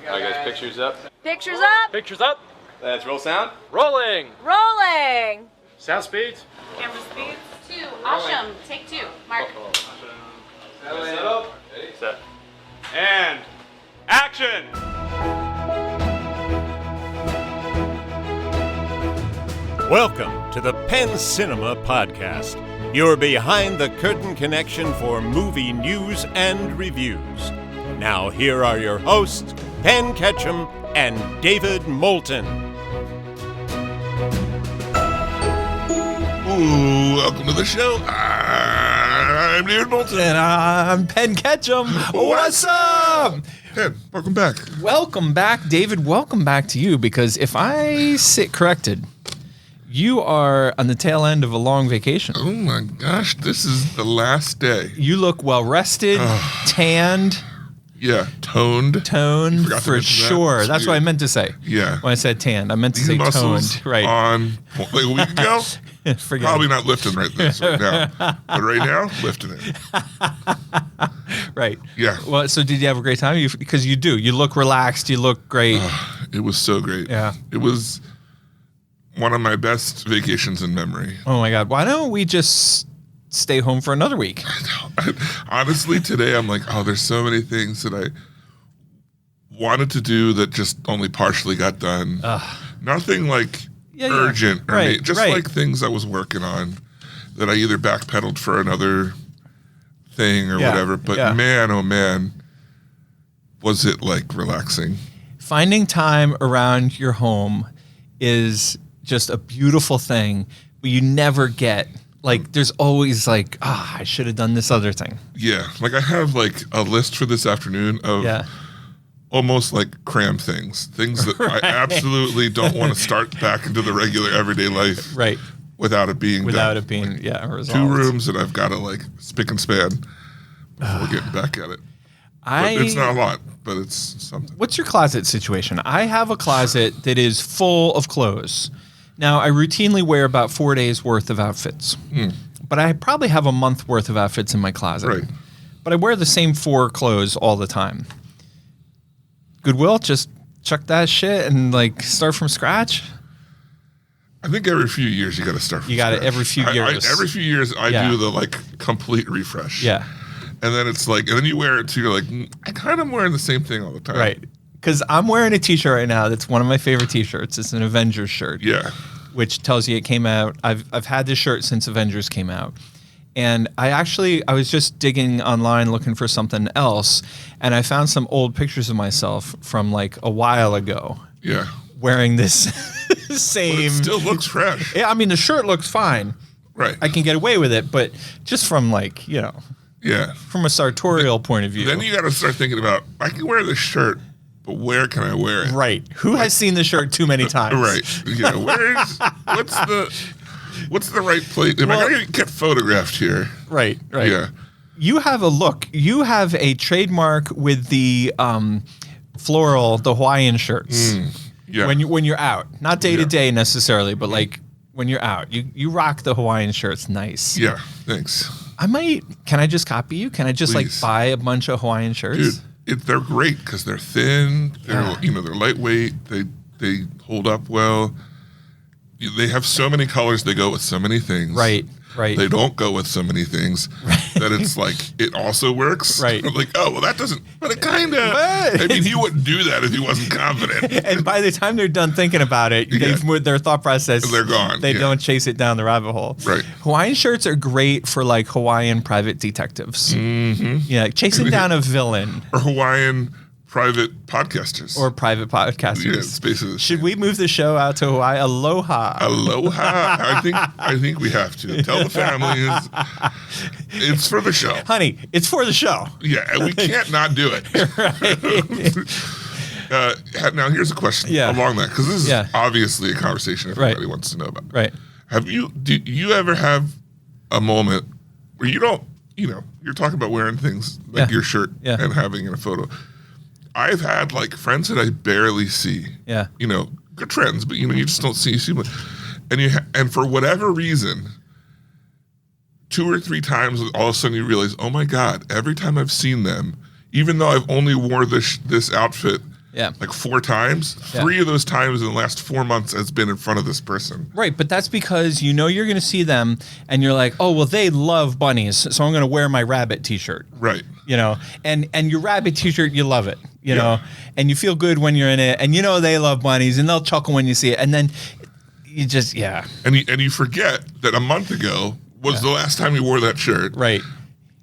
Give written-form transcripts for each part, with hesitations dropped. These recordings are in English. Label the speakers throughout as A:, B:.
A: All right, guys, pictures up.
B: Pictures up.
C: Pictures up.
A: Let's roll sound.
C: Rolling.
B: Rolling.
C: Sound speeds.
D: Camera speeds. 2. Asham. Take 2. Mark.
C: Set. And action.
E: Welcome to the Penn Cinema Podcast, your behind-the-curtain connection for movie news and reviews. Now here are your hosts, Penn Ketchum and David Moulton.
F: Ooh, welcome to the show. I'm David Moulton.
G: And I'm Penn Ketchum. What's up?
F: Penn, welcome back.
G: Welcome back, David. Welcome back to you, because if I sit corrected, you are on the tail end of a long vacation.
F: Oh my gosh, this is the last day.
G: You look well rested, tanned.
F: Yeah, toned
G: For sure. That's what I meant to say.
F: Yeah.
G: When I said tanned, I meant to
F: These
G: say
F: muscles
G: toned. Right.
F: on like a week ago,
G: Forget
F: probably
G: it.
F: not lifting right now. But right now, lifting it.
G: Right.
F: Yeah.
G: Well, so did you have a great time? Because you do. You look relaxed. You look great.
F: It was so great.
G: Yeah.
F: It was one of my best vacations in memory.
G: Oh my God. Why don't we just stay home for another week?
F: Honestly, today I'm like, oh, there's so many things that I wanted to do that just only partially got done. Nothing like urgent or just like things I was working on that I either backpedaled for another thing or whatever. But man, oh man, was it like relaxing.
G: Finding time around your home is just a beautiful thing, but you never get. Like, there's always like, I should have done this other thing.
F: Yeah. Like, I have like a list for this afternoon of almost like cram things that I absolutely don't want to start back into the regular everyday life.
G: Right.
F: Without it being
G: Without
F: done.
G: it being,
F: like,
G: resolved.
F: 2 rooms that I've got to like spick and span before getting back at it. It's not a lot, but it's something.
G: What's your closet situation? I have a closet that is full of clothes. Now, I routinely wear about 4 days worth of outfits, but I probably have a month worth of outfits in my closet.
F: Right.
G: But I wear the same 4 clothes all the time. Goodwill, just chuck that shit and like start from scratch.
F: I think every few years you got to start from
G: You got
F: scratch.
G: it every few years.
F: Every few years I do the like complete refresh.
G: Yeah.
F: And then it's like, and then you wear it too, you're like, I kind of wearing the same thing all the time.
G: Right. Because I'm wearing a t-shirt right now that's one of my favorite t-shirts. It's an Avengers shirt.
F: Yeah.
G: Which tells you it came out. I've had this shirt since Avengers came out. And I was just digging online looking for something else, and I found some old pictures of myself from like a while ago.
F: Yeah.
G: Wearing this same.
F: But it still looks fresh.
G: Yeah, I mean, the shirt looks fine.
F: Right.
G: I can get away with it, but just from like, from a sartorial point of view.
F: Then you got to start thinking about, I can wear this shirt, but where can I wear it?
G: Right. Who has seen the shirt too many times?
F: Right. Yeah. What's the right place? Am I going to get photographed here?
G: Right.
F: Yeah.
G: You have a look. You have a trademark with the floral, the Hawaiian shirts.
F: Yeah.
G: When you're out, not day to day necessarily, but like when you're out, you rock the Hawaiian shirts. Nice.
F: Yeah. Thanks.
G: Can I just copy you? Can I just
F: Please.
G: like buy a bunch of Hawaiian shirts?
F: Dude, they're great because they're thin. They're they're lightweight. They hold up well. They have so many colors. They go with so many things.
G: Right.
F: They don't go with so many things that it's like it also works.
G: Right.
F: Like, oh well, that doesn't. But it kind of. I mean, he wouldn't do that if he wasn't confident.
G: And by the time they're done thinking about it, their thought process,
F: they're gone.
G: They don't chase it down the rabbit hole.
F: Right.
G: Hawaiian shirts are great for like Hawaiian private detectives. Mm-hmm. Yeah, chasing down a villain.
F: Or Hawaiian private podcasters.
G: Or private podcasters.
F: Yeah, it's basically.
G: Should we move the show out to Hawaii? Aloha.
F: Aloha. I think we have to. Tell the families it's for the show.
G: Honey, it's for the show.
F: Yeah, and we can't not do it. Now, here's a question along that, because this is obviously a conversation everybody wants to know about.
G: Right.
F: Do you ever have a moment where you don't, you're talking about wearing things like your shirt and having in a photo. I've had like friends that I barely see.
G: Yeah.
F: Good friends, but you just don't see them. And for whatever reason, 2 or 3 times, all of a sudden you realize, oh my God, every time I've seen them, even though I've only wore this outfit
G: Yeah.
F: Like 4 times.
G: Yeah.
F: 3 of those times in the last 4 months has been in front of this person.
G: Right, but that's because you know you're going to see them, and you're like, oh, well, they love bunnies, so I'm going to wear my rabbit T-shirt.
F: Right.
G: You know, and your rabbit T-shirt, you love it, you know, and you feel good when you're in it, and you know they love bunnies, and they'll chuckle when you see it, and then you just,
F: And you forget that a month ago was the last time you wore that shirt.
G: Right.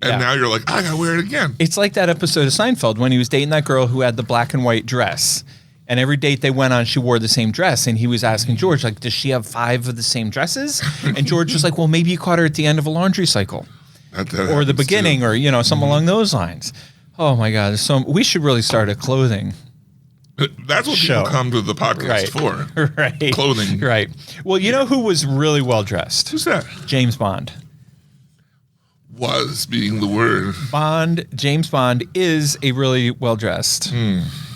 F: And now you're like, I gotta wear it again.
G: It's like that episode of Seinfeld when he was dating that girl who had the black and white dress. And every date they went on, she wore the same dress. And he was asking George, like, does she have 5 of the same dresses? And George was like, well, maybe you caught her at the end of a laundry cycle.
F: That
G: or the beginning,
F: too.
G: or, you know, something along those lines. Oh, my God. So we should really start a clothing
F: That's what
G: show.
F: people come to the podcast for.
G: Right.
F: Clothing.
G: Right. Well, you know who was really well dressed?
F: Who's that?
G: James Bond.
F: Was being the word.
G: James Bond is a really well dressed.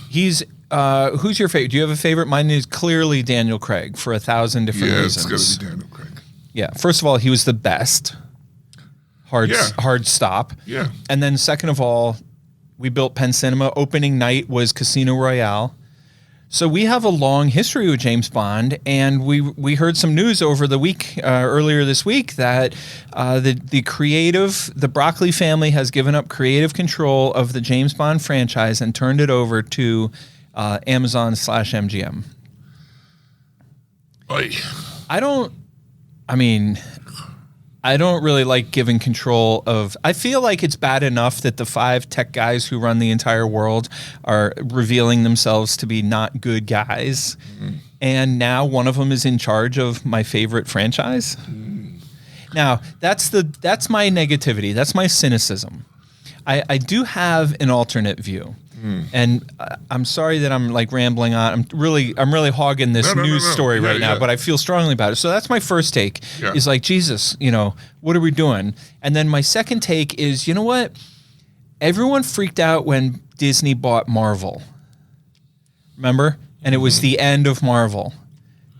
G: He's who's your favorite? Do you have a favorite? Mine is clearly Daniel Craig for 1,000 different reasons.
F: Yeah, it's gotta be Daniel Craig.
G: Yeah. First of all, he was the best. Hard stop.
F: Yeah.
G: And then second of all, we built Penn Cinema. Opening night was Casino Royale. So we have a long history with James Bond, and we heard some news over the week, earlier this week, that the Broccoli family has given up creative control of the James Bond franchise and turned it over to Amazon/MGM.
F: Oy.
G: I don't really like giving control of. I feel like it's bad enough that the 5 tech guys who run the entire world are revealing themselves to be not good guys. And now one of them is in charge of my favorite franchise. Now, that's my negativity. That's my cynicism. I do have an alternate view. And I'm sorry that I'm like rambling on. I'm really hogging this news story right now, but I feel strongly about it. So that's my first take is like, Jesus, you know, what are we doing? And then my second take is, you know what? Everyone freaked out when Disney bought Marvel. Remember? And it was the end of Marvel.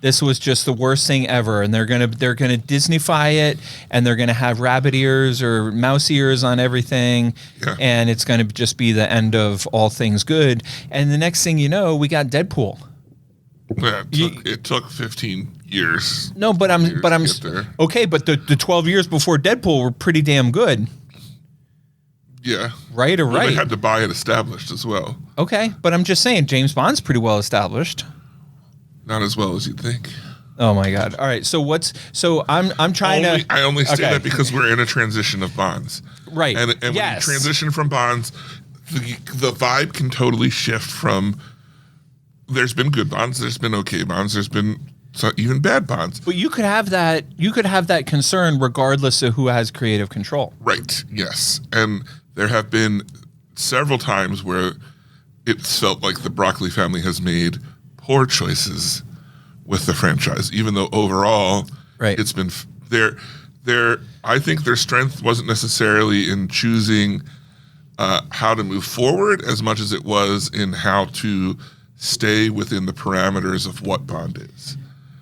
G: This was just the worst thing ever, and they're gonna Disneyfy it, and they're gonna have rabbit ears or mouse ears on everything, and it's gonna just be the end of all things good. And the next thing you know, we got Deadpool.
F: Yeah, it took 15 years.
G: No, but I'm okay. But the 12 years before Deadpool were pretty damn good.
F: Yeah.
G: Right or
F: well,
G: right?
F: They had to buy it established as well.
G: Okay, but I'm just saying James Bond's pretty well established.
F: Not as well as you'd think.
G: Oh my God! All right, so I'm trying to.
F: I only say that because we're in a transition of Bonds,
G: right?
F: And when you transition from Bonds, the vibe can totally shift from. There's been good Bonds, there's been okay Bonds, there's been even bad Bonds.
G: But you could have that. You could have that concern regardless of who has creative control.
F: Right. Yes, and there have been several times where it's felt like the Broccoli family has made poor choices with the franchise, even though overall it's been I think their strength wasn't necessarily in choosing how to move forward as much as it was in how to stay within the parameters of what Bond is.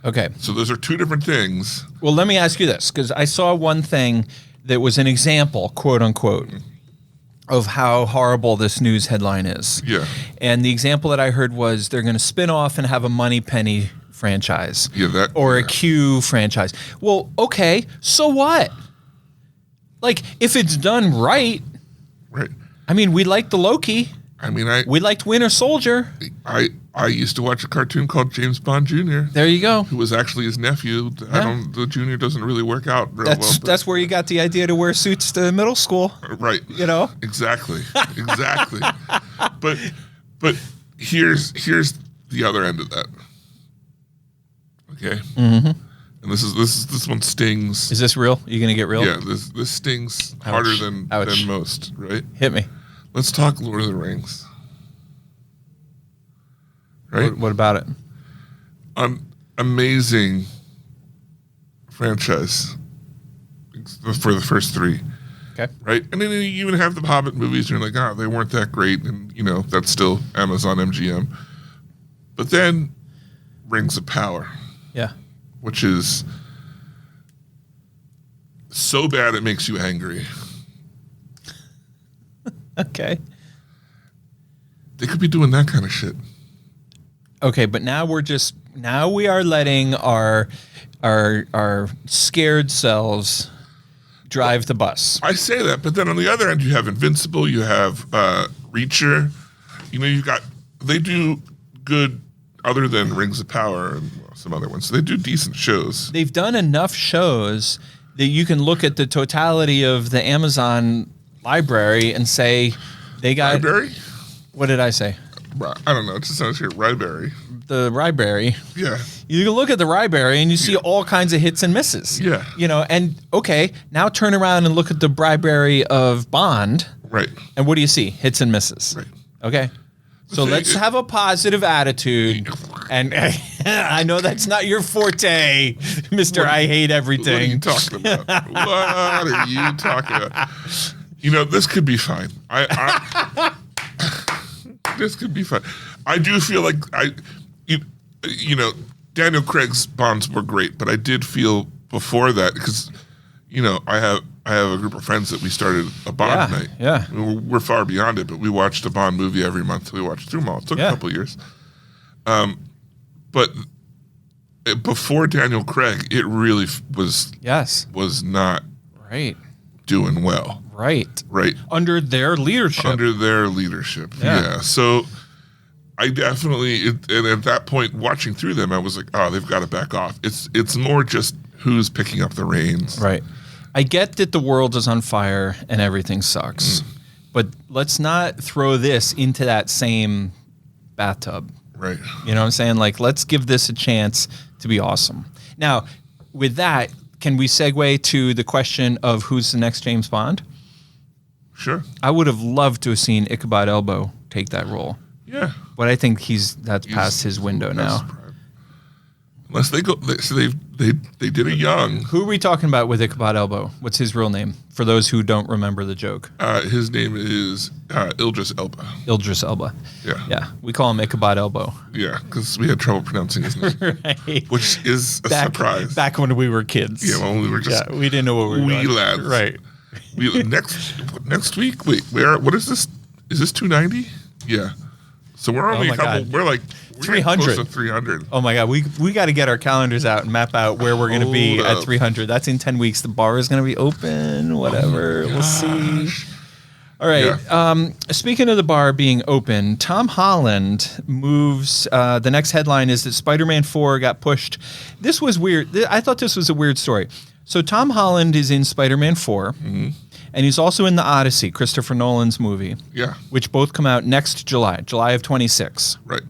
G: Okay.
F: So those are 2 different things.
G: Well, let me ask you this, because I saw one thing that was an example, quote unquote, of how horrible this news headline is.
F: Yeah.
G: And the example that I heard was they're going to spin off and have a Moneypenny franchise.
F: Yeah,
G: or a Q franchise. Well, okay, so what? Like, if it's done right.
F: Right.
G: I mean, we liked the Loki.
F: I mean,
G: we liked Winter Soldier.
F: I used to watch a cartoon called James Bond Jr.
G: There you go.
F: Who was actually his nephew.
G: Yeah.
F: The Junior doesn't really work out real well.
G: That's where you got the idea to wear suits to middle school.
F: Right.
G: You know?
F: Exactly. But here's the other end of that. Okay. Mm-hmm. And this one stings.
G: Is this real? Are you gonna get real?
F: Yeah. This stings harder than most. Right.
G: Hit me.
F: Let's talk Lord of the Rings. Right?
G: What about it?
F: Amazing franchise for the first 3.
G: Okay.
F: Right? And then you even have the Hobbit movies, and you're like, they weren't that great. And, that's still Amazon MGM. But then Rings of Power.
G: Yeah.
F: Which is so bad it makes you angry.
G: Okay.
F: They could be doing that kind of shit.
G: Okay, but now we are letting our scared selves drive the bus.
F: I say that, but then on the other end, you have Invincible, you have Reacher. They do good other than Rings of Power and some other ones. So they do decent shows.
G: They've done enough shows that you can look at the totality of the Amazon library and say they got...
F: Library?
G: What did I say?
F: I don't know. It just sounds like library.
G: The library.
F: Yeah.
G: You can look at the library and you see all kinds of hits and misses.
F: Yeah.
G: And okay, now turn around and look at the library of Bond.
F: Right.
G: And what do you see? Hits and misses.
F: Right.
G: Okay. So let's have a positive attitude. And I know that's not your forte, Mr. I hate everything.
F: What are you talking about? What are you talking about? This could be fine. This could be fine. I do feel like Daniel Craig's Bonds were great, but I did feel before that because, I have a group of friends that we started a Bond night.
G: Yeah.
F: We're far beyond it, but we watched a Bond movie every month. We watched through them all. It took a couple years. But before Daniel Craig, it really was not doing well.
G: Right.
F: Right.
G: Under their leadership.
F: Yeah. So I definitely, and at that point, watching through them, I was like, oh, they've got to back off. It's more just who's picking up the reins.
G: Right. I get that the world is on fire and everything sucks, but let's not throw this into that same bathtub.
F: Right.
G: You know what I'm saying? Like, let's give this a chance to be awesome. Now, with that, can we segue to the question of who's the next James Bond?
F: Sure.
G: I would have loved to have seen Ichabod Elbo take that role.
F: Yeah.
G: But I think that's past his window now.
F: Unless they go, they did a young.
G: Who are we talking about with Ichabod Elbo? What's his real name? For those who don't remember the joke.
F: His name is Idris Elba.
G: Idris Elba.
F: Yeah.
G: Yeah. We call him Ichabod Elbo.
F: Yeah, because we had trouble pronouncing his name.
G: Right.
F: Which is a surprise.
G: Back when we were kids.
F: Yeah, when we were just
G: we didn't know what we were
F: wee
G: doing.
F: lads.
G: Right.
F: Next week, wait, what is this? Is this 290? Yeah. So we're only we're like
G: 300.
F: Close to 300.
G: Oh my God, we got to get our calendars out and map out where we're going to be at 300. That's in 10 weeks. The bar is going to be open, whatever. We'll see. All right. Yeah. Speaking of the bar being open, Tom Holland moves. The next headline is that Spider-Man 4 got pushed. This was weird. I thought this was a weird story. So Tom Holland is in Spider-Man 4. Mm-hmm. And he's also in The Odyssey, Christopher Nolan's movie.
F: Yeah.
G: Which both come out next July of 26.
F: Right.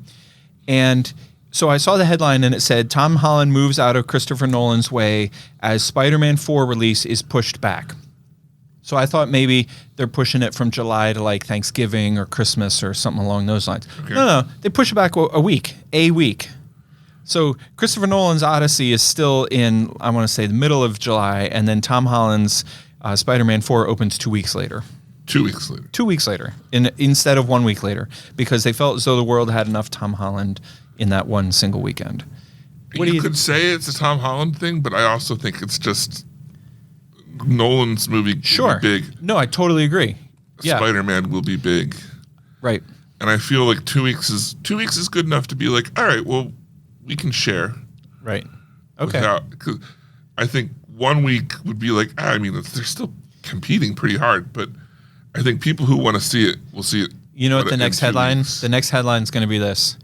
G: And so I saw the headline and it said, Tom Holland moves out of Christopher Nolan's way as Spider-Man 4 release is pushed back. So I thought maybe they're pushing it from July to like Thanksgiving or Christmas or something along those lines. Okay. No, they push it back a week. So Christopher Nolan's Odyssey is still in, I want to say, the middle of July, and then Tom Holland's Spider-Man 4 opens 2 weeks later.
F: 2 weeks later.
G: 2 weeks later, instead of 1 week later, because they felt as though the world had enough Tom Holland in that one single weekend.
F: You could say it's a Tom Holland thing, but I also think it's just Nolan's movie.
G: Sure.
F: Will be big.
G: No, I totally agree. Yeah.
F: Spider-Man will be big.
G: Right.
F: And I feel like 2 weeks is good enough to be like, all right, well, we can share.
G: Right. Okay.
F: Because I think 1 week would be like, they're still competing pretty hard, but I think people who want to see it will see it.
G: You know what the next headline? The next headline is going to be this: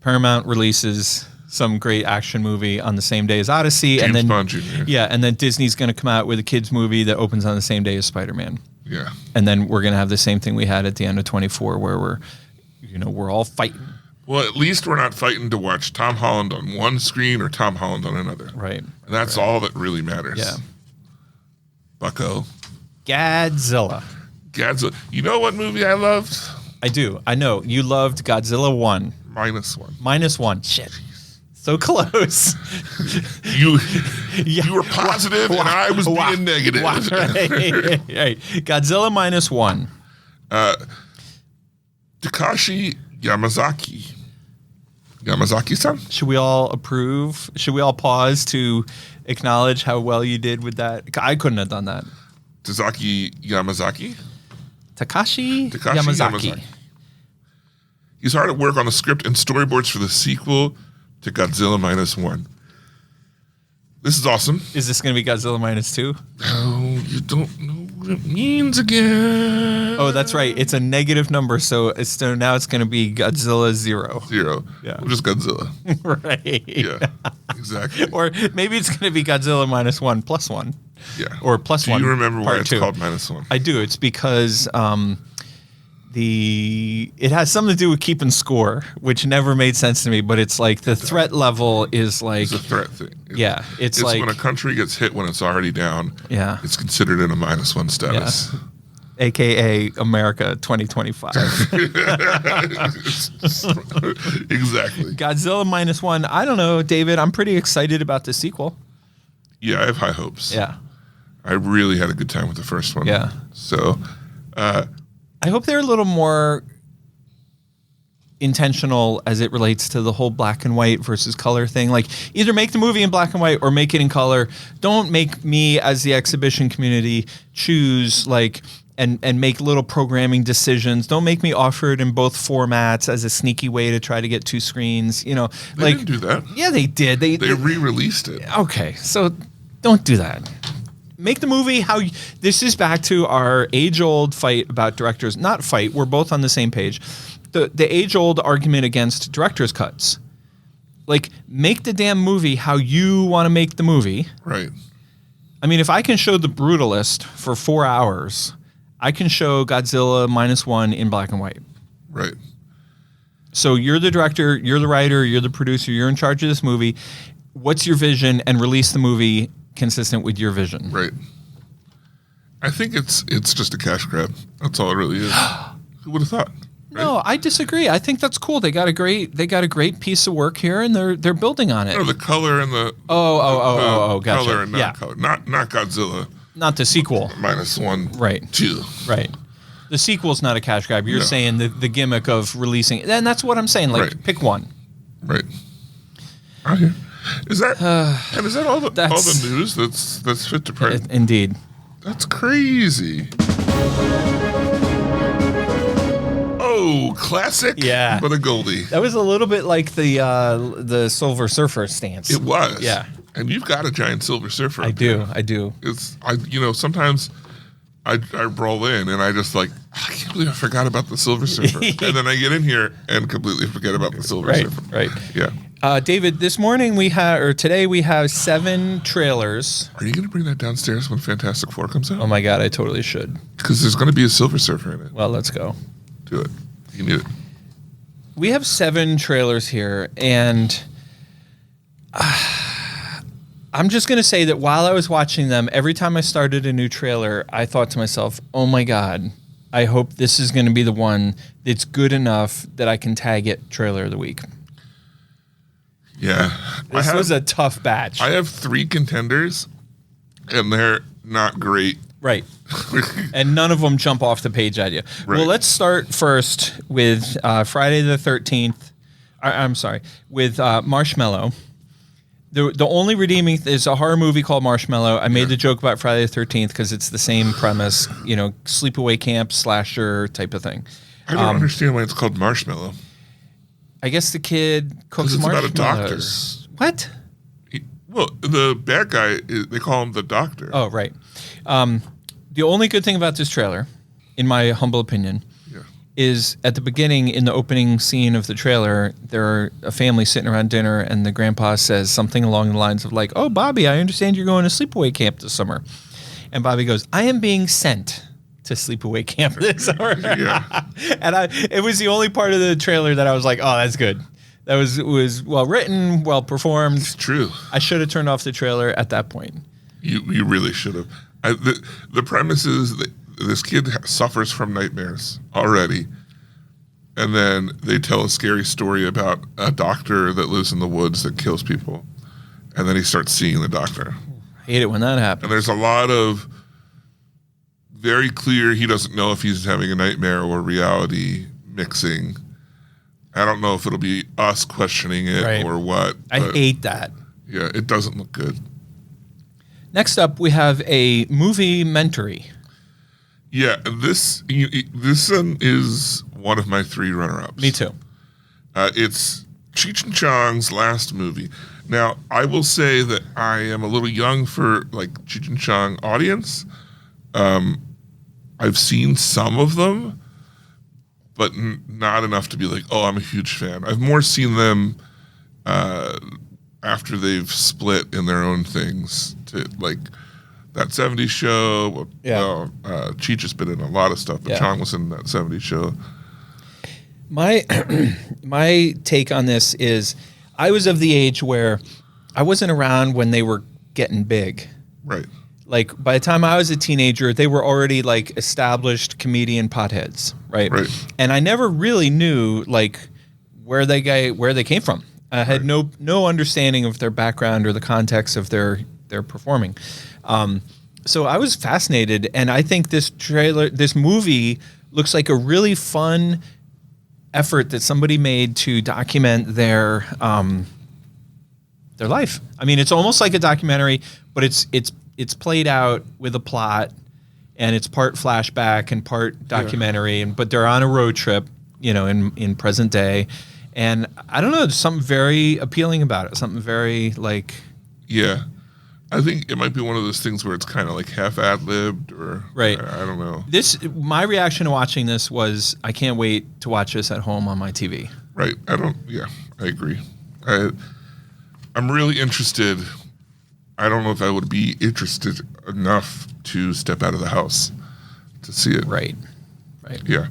G: Paramount releases some great action movie on the same day as Odyssey,
F: James
G: and then
F: Bond Jr.
G: Yeah, and then Disney's going to come out with a kids movie that opens on the same day as Spider-Man.
F: Yeah.
G: And then we're going to have the same thing we had at the end of 24, where we're all fighting.
F: Well, at least we're not fighting to watch Tom Holland on one screen or Tom Holland on another.
G: Right.
F: And that's all that really matters.
G: Yeah.
F: Bucko.
G: Godzilla.
F: You know what movie I loved?
G: I do. I know. You loved Godzilla 1.
F: -1.
G: -1. Shit. So close.
F: You were positive and I was being negative.
G: Right. Godzilla -1.
F: Takashi Yamazaki-san?
G: Should we all approve? Should we all pause to acknowledge how well you did with that? I couldn't have done that.
F: Takashi Yamazaki.
G: Takashi Yamazaki.
F: He's hard at work on the script and storyboards for the sequel to Godzilla -1. This is awesome.
G: Is this going to be Godzilla -2?
F: Oh, you don't know what it means again.
G: Oh, that's right. It's a negative number, so now it's going to be Godzilla 0.
F: 0.
G: Yeah.
F: Just Godzilla.
G: Right.
F: Yeah, exactly.
G: Or maybe it's going to be Godzilla -1 plus 1.
F: Yeah.
G: Or plus
F: Do
G: 1.
F: you remember why
G: part
F: it's
G: 2.
F: called -1?
G: I do. It's because it has something to do with keeping score, which never made sense to me. But it's like the threat level is like
F: It's a threat thing.
G: yeah. It's like
F: when a country gets hit when it's already down.
G: yeah,
F: It's considered in a -1 status.
G: AKA America 2025.
F: Exactly.
G: Godzilla -1. I don't know, David. I'm pretty excited about the sequel.
F: Yeah, I have high hopes.
G: Yeah.
F: I really had a good time with the first one.
G: Yeah.
F: So,
G: I hope they're a little more intentional as it relates to the whole black and white versus color thing. Like, either make the movie in black and white or make it in color. Don't make me, as the exhibition community, choose like and make little programming decisions. Don't make me offer it in both formats as a sneaky way to try to get 2 screens. You know,
F: they
G: like
F: didn't do that.
G: yeah, they did. They
F: re-released it.
G: okay, so don't do that. Make the movie how this is back to our age-old fight about directors. Not fight. We're both on the same page. The age-old argument against director's cuts. Like, make the damn movie how you want to make the movie.
F: Right.
G: I mean, if I can show The Brutalist for 4 hours, I can show Godzilla -1 in black and white.
F: Right.
G: So you're the director, you're the writer, you're the producer, you're in charge of this movie. What's your vision? And release the movie consistent with your vision.
F: Right. I think it's just a cash grab. That's all it really is. Who would have thought? Right?
G: No, I disagree. I think that's cool. They got a great piece of work here, and they're building on it.
F: No, the color and the
G: Gotcha.
F: color and
G: yeah,
F: non-color, not Godzilla
G: not the sequel.
F: -1,
G: Right.
F: 2.
G: Right. The sequel's not a cash grab. You're
F: No.
G: saying the gimmick of releasing, and that's what I'm saying. Like,
F: Right.
G: pick one.
F: Right. Okay. Is that and is that all the news that's fit to print?
G: Indeed.
F: That's crazy. Oh, classic.
G: Yeah.
F: But a Goldie.
G: That was a little bit like the Silver Surfer stance.
F: It was.
G: Yeah.
F: And you've got a giant Silver Surfer.
G: I
F: up
G: do.
F: there.
G: I do.
F: Sometimes I roll in and I just like, I can't believe I forgot about the Silver Surfer. And then I get in here and completely forget about the Silver Surfer.
G: Right.
F: Yeah.
G: David, today we have 7 trailers.
F: Are you going to bring that downstairs when Fantastic Four comes out?
G: Oh my God, I totally should.
F: Because there's going to be a Silver Surfer in it.
G: Well, let's go.
F: Do it. You need it.
G: We have 7 trailers here, and I'm just going to say that while I was watching them, every time I started a new trailer, I thought to myself, oh my God, I hope this is going to be the one that's good enough that I can tag it Trailer of the Week.
F: Yeah.
G: This was a tough batch.
F: I have 3 contenders, and they're not great.
G: Right. And none of them jump off the page at you.
F: Right.
G: Well, let's start first with Friday the 13th. I'm sorry, with Marshmallow. The only redeeming is a horror movie called Marshmallow. I made the joke about Friday the 13th because it's the same premise, sleepaway camp, slasher type of thing.
F: I don't understand why it's called Marshmallow.
G: I guess the kid cooks
F: Because it's about a
G: marshmallows. What?
F: Well, the bad guy, they call him the doctor.
G: Oh, right. The only good thing about this trailer, in my humble opinion, is at the beginning, in the opening scene of the trailer, there are a family sitting around dinner, and the grandpa says something along the lines of like, "Oh, Bobby, I understand you're going to sleepaway camp this summer." And Bobby goes, "I am being sent to sleepaway camp this summer."
F: Yeah.
G: And it was the only part of the trailer that I was like, "Oh, that's good." That was well written, well performed.
F: It's true.
G: I should have turned off the trailer at that point.
F: You really should have. The premise is that this kid suffers from nightmares already. And then they tell a scary story about a doctor that lives in the woods that kills people. And then he starts seeing the doctor.
G: I hate it when that happens.
F: And there's a lot of very clear, he doesn't know if he's having a nightmare or reality mixing. I don't know if it'll be us questioning it or what.
G: I hate that.
F: Yeah, it doesn't look good.
G: Next up, we have a movie mentory.
F: Yeah, this one is one of my 3 runner-ups.
G: Me too.
F: It's Cheech and Chong's last movie. Now, I will say that I am a little young for like Cheech and Chong audience. I've seen some of them, but not enough to be like, oh, I'm a huge fan. I've more seen them after they've split in their own things, to like that 70s show.
G: Yeah.
F: Well, Cheech has been in a lot of stuff, but Chong was in that 70s show.
G: My take on this is I was of the age where I wasn't around when they were getting big.
F: Right.
G: Like by the time I was a teenager, they were already like established comedian potheads, right?
F: Right.
G: And I never really knew like where they came from. I had no understanding of their background or the context of their performing. So I was fascinated, and I think this movie looks like a really fun effort that somebody made to document their life. I mean, it's almost like a documentary, but it's played out with a plot, and it's part flashback and part documentary, but they're on a road trip, in present day. And I don't know, there's something very appealing about it. Something very like...
F: Yeah. I think it might be one of those things where it's kind of like half ad-libbed or...
G: Right.
F: I don't know.
G: My reaction to watching this was, I can't wait to watch this at home on my TV.
F: Right. I agree. I'm really interested. I don't know if I would be interested enough to step out of the house to see it.
G: Right.
F: Yeah.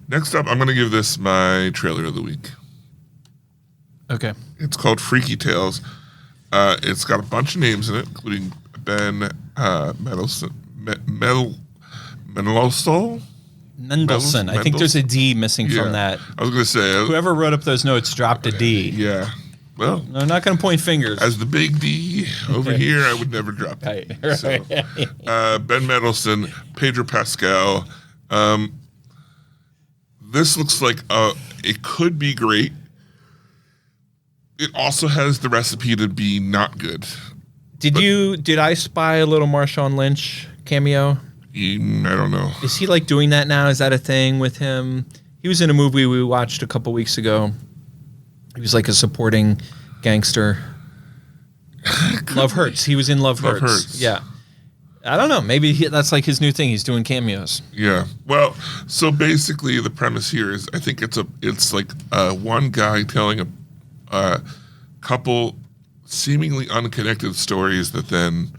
F: Next up, I'm going to give this my trailer of the week.
G: Okay.
F: It's called Freaky Tales. It's got a bunch of names in it, including Ben Mendelsohn.
G: Mendelsohn. I think there's a D missing from that.
F: I was going to say.
G: Whoever wrote up those notes dropped a D.
F: Yeah. Well.
G: I'm not going to point fingers.
F: As the big D over here, I would never drop it.
G: Right.
F: So, Ben Mendelsohn, Pedro Pascal. This looks like it could be great. It also has the recipe to be not good.
G: Did I spy a little Marshawn Lynch cameo?
F: I don't know.
G: Is he like doing that now? Is that a thing with him? He was in a movie we watched a couple weeks ago. He was like a supporting gangster. Love Hurts. He was in Love Hurts. Yeah. I don't know. Maybe that's like his new thing. He's doing cameos.
F: Yeah. Well, so basically the premise here is I think it's like one guy telling a couple seemingly unconnected stories that then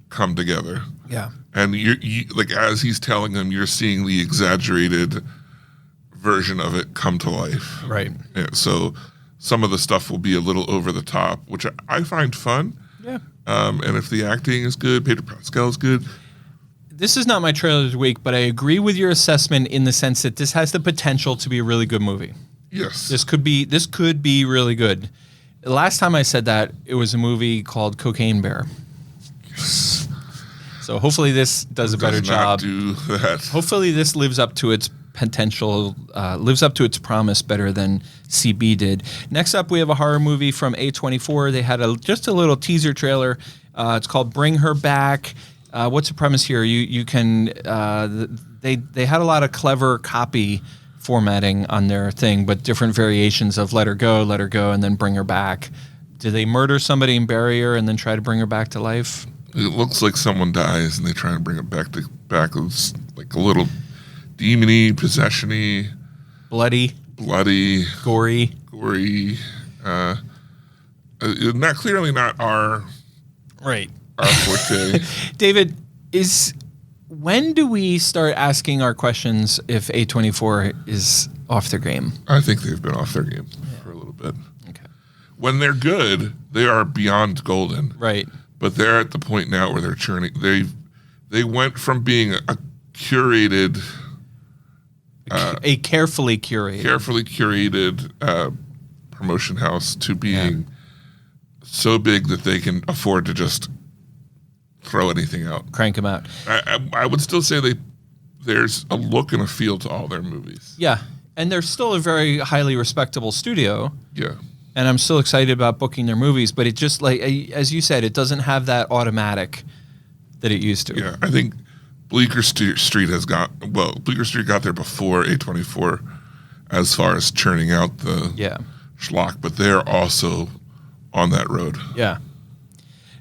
F: come together.
G: Yeah.
F: And you like as he's telling them, you're seeing the exaggerated version of it come to life.
G: Right.
F: Yeah, so some of the stuff will be a little over the top, which I find fun.
G: Yeah.
F: And if the acting is good, Pedro Pascal is good.
G: This is not my trailer of the week, but I agree with your assessment in the sense that this has the potential to be a really good movie.
F: Yes.
G: This could be really good. The last time I said that, it was a movie called Cocaine Bear.
F: Yes.
G: So hopefully this does a better job.
F: Do that.
G: Hopefully this lives up to its potential, lives up to its promise better than CB did. Next up, we have a horror movie from A24. They had just a little teaser trailer. It's called Bring Her Back. What's the premise here? You can they had a lot of clever copy formatting on their thing, but different variations of let her go, and then bring her back. Do they murder somebody and bury her and then try to bring her back to life?
F: It looks like someone dies and they try and bring it back. It's like a little demony, possession-y. Bloody.
G: Gory.
F: Clearly not our forte.
G: David, when do we start asking our questions if A24 is off their game?
F: I think they've been off their game for a little bit.
G: Okay.
F: When they're good, they are beyond golden.
G: Right.
F: But they're at the point now where they're churning. They went from being a curated,
G: a carefully curated
F: promotion house to being so big that they can afford to just throw anything out,
G: crank them out.
F: I would still say there's a look and a feel to all their movies.
G: Yeah, and they're still a very highly respectable studio.
F: Yeah.
G: And I'm still excited about booking their movies, but it just, like, as you said, it doesn't have that automatic that it used to.
F: Yeah, I think Bleecker Street got there before A24, as far as churning out the schlock, but they're also on that road.
G: Yeah.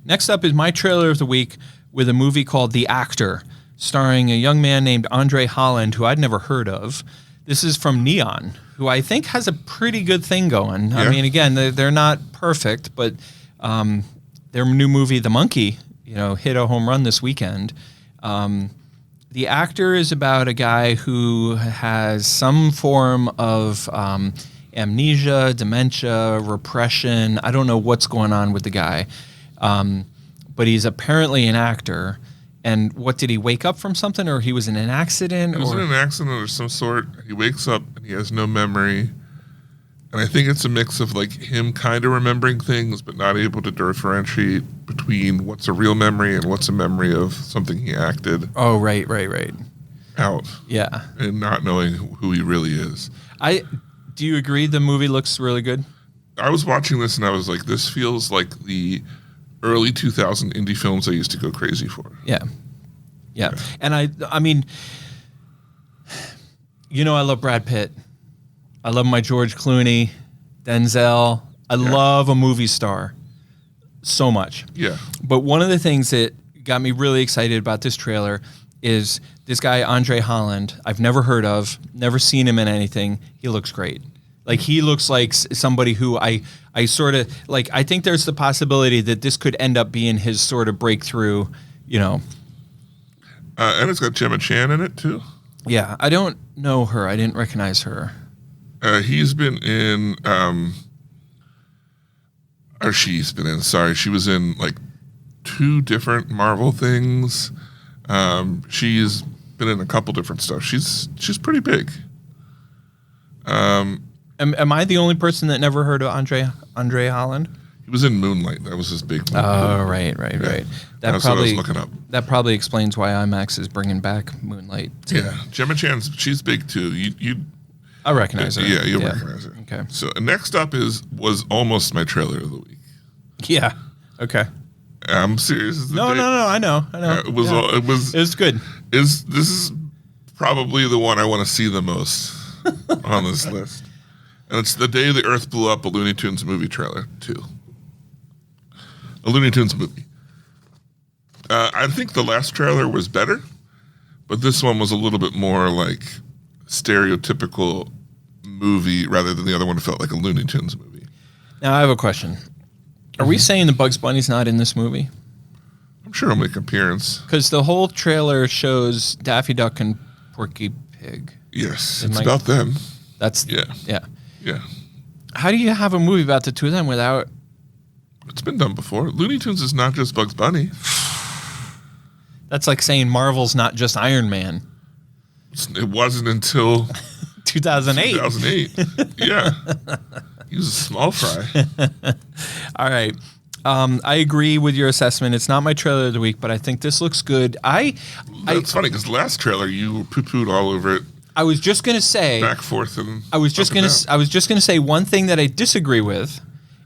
G: Next up is my trailer of the week with a movie called The Actor, starring a young man named Andre Holland, who I'd never heard of. This is from Neon, who I think has a pretty good thing going.
F: Yeah.
G: I mean, again, they're not perfect, but their new movie, The Monkey, hit a home run this weekend. The Actor is about a guy who has some form of amnesia, dementia, repression. I don't know what's going on with the guy, but he's apparently an actor. And what, did he wake up from something, or he was in an accident?
F: He was in an accident of some sort. He wakes up and he has no memory. And I think it's a mix of like him kind of remembering things, but not able to differentiate between what's a real memory and what's a memory of something he acted.
G: Oh, right.
F: Out.
G: Yeah.
F: And not knowing who he really is.
G: Do you agree the movie looks really good?
F: I was watching this and I was like, this feels like the early 2000 indie films I used to go crazy for.
G: Yeah. And I mean, I love Brad Pitt. I love my George Clooney, Denzel. I love a movie star so much.
F: Yeah.
G: But one of the things that got me really excited about this trailer is this guy, Andre Holland. I've never heard of, never seen him in anything. He looks great. Like, he looks like somebody who I sort of, like, I think there's the possibility that this could end up being his sort of breakthrough,
F: And it's got Gemma Chan in it, too.
G: Yeah, I don't know her. I didn't recognize her.
F: He's been in, or she's been in, sorry. She was in, like, 2 different Marvel things. She's been in a couple different stuff. She's pretty big.
G: Am I the only person that never heard of Andre Holland?
F: He was in Moonlight. That was his big movie.
G: Oh, right.
F: That's what I was looking up.
G: That probably explains why IMAX is bringing back Moonlight.
F: Yeah, Gemma Chan, she's big too.
G: I recognize her.
F: Yeah, you'll recognize her.
G: Okay.
F: So next up was almost my trailer of the week.
G: Yeah. Okay.
F: I'm serious.
G: No. I know.
F: It was
G: good.
F: This is probably the one I want to see the most on this list. And it's The Day the Earth Blew Up, a Looney Tunes movie trailer, too. A Looney Tunes movie. I think the last trailer was better, but this one was a little bit more like stereotypical movie rather than the other one felt like a Looney Tunes movie.
G: Now, I have a question. Are we saying the Bugs Bunny's not in this movie?
F: I'm sure he'll make an appearance.
G: Because the whole trailer shows Daffy Duck and Porky Pig.
F: Yes, it's about them.
G: Yeah. How do you have a movie about the two of them without...
F: It's been done before. Looney Tunes is not just Bugs Bunny.
G: That's like saying Marvel's not just Iron Man.
F: It wasn't until
G: 2008.
F: 2008. Yeah. He was a small fry.
G: All right. I agree with your assessment. It's not my trailer of the week, but I think this looks good.
F: That's funny because last trailer you poo-pooed all over it.
G: I was just going to say...
F: Back, forth, and
G: I was just going to say one thing that I disagree with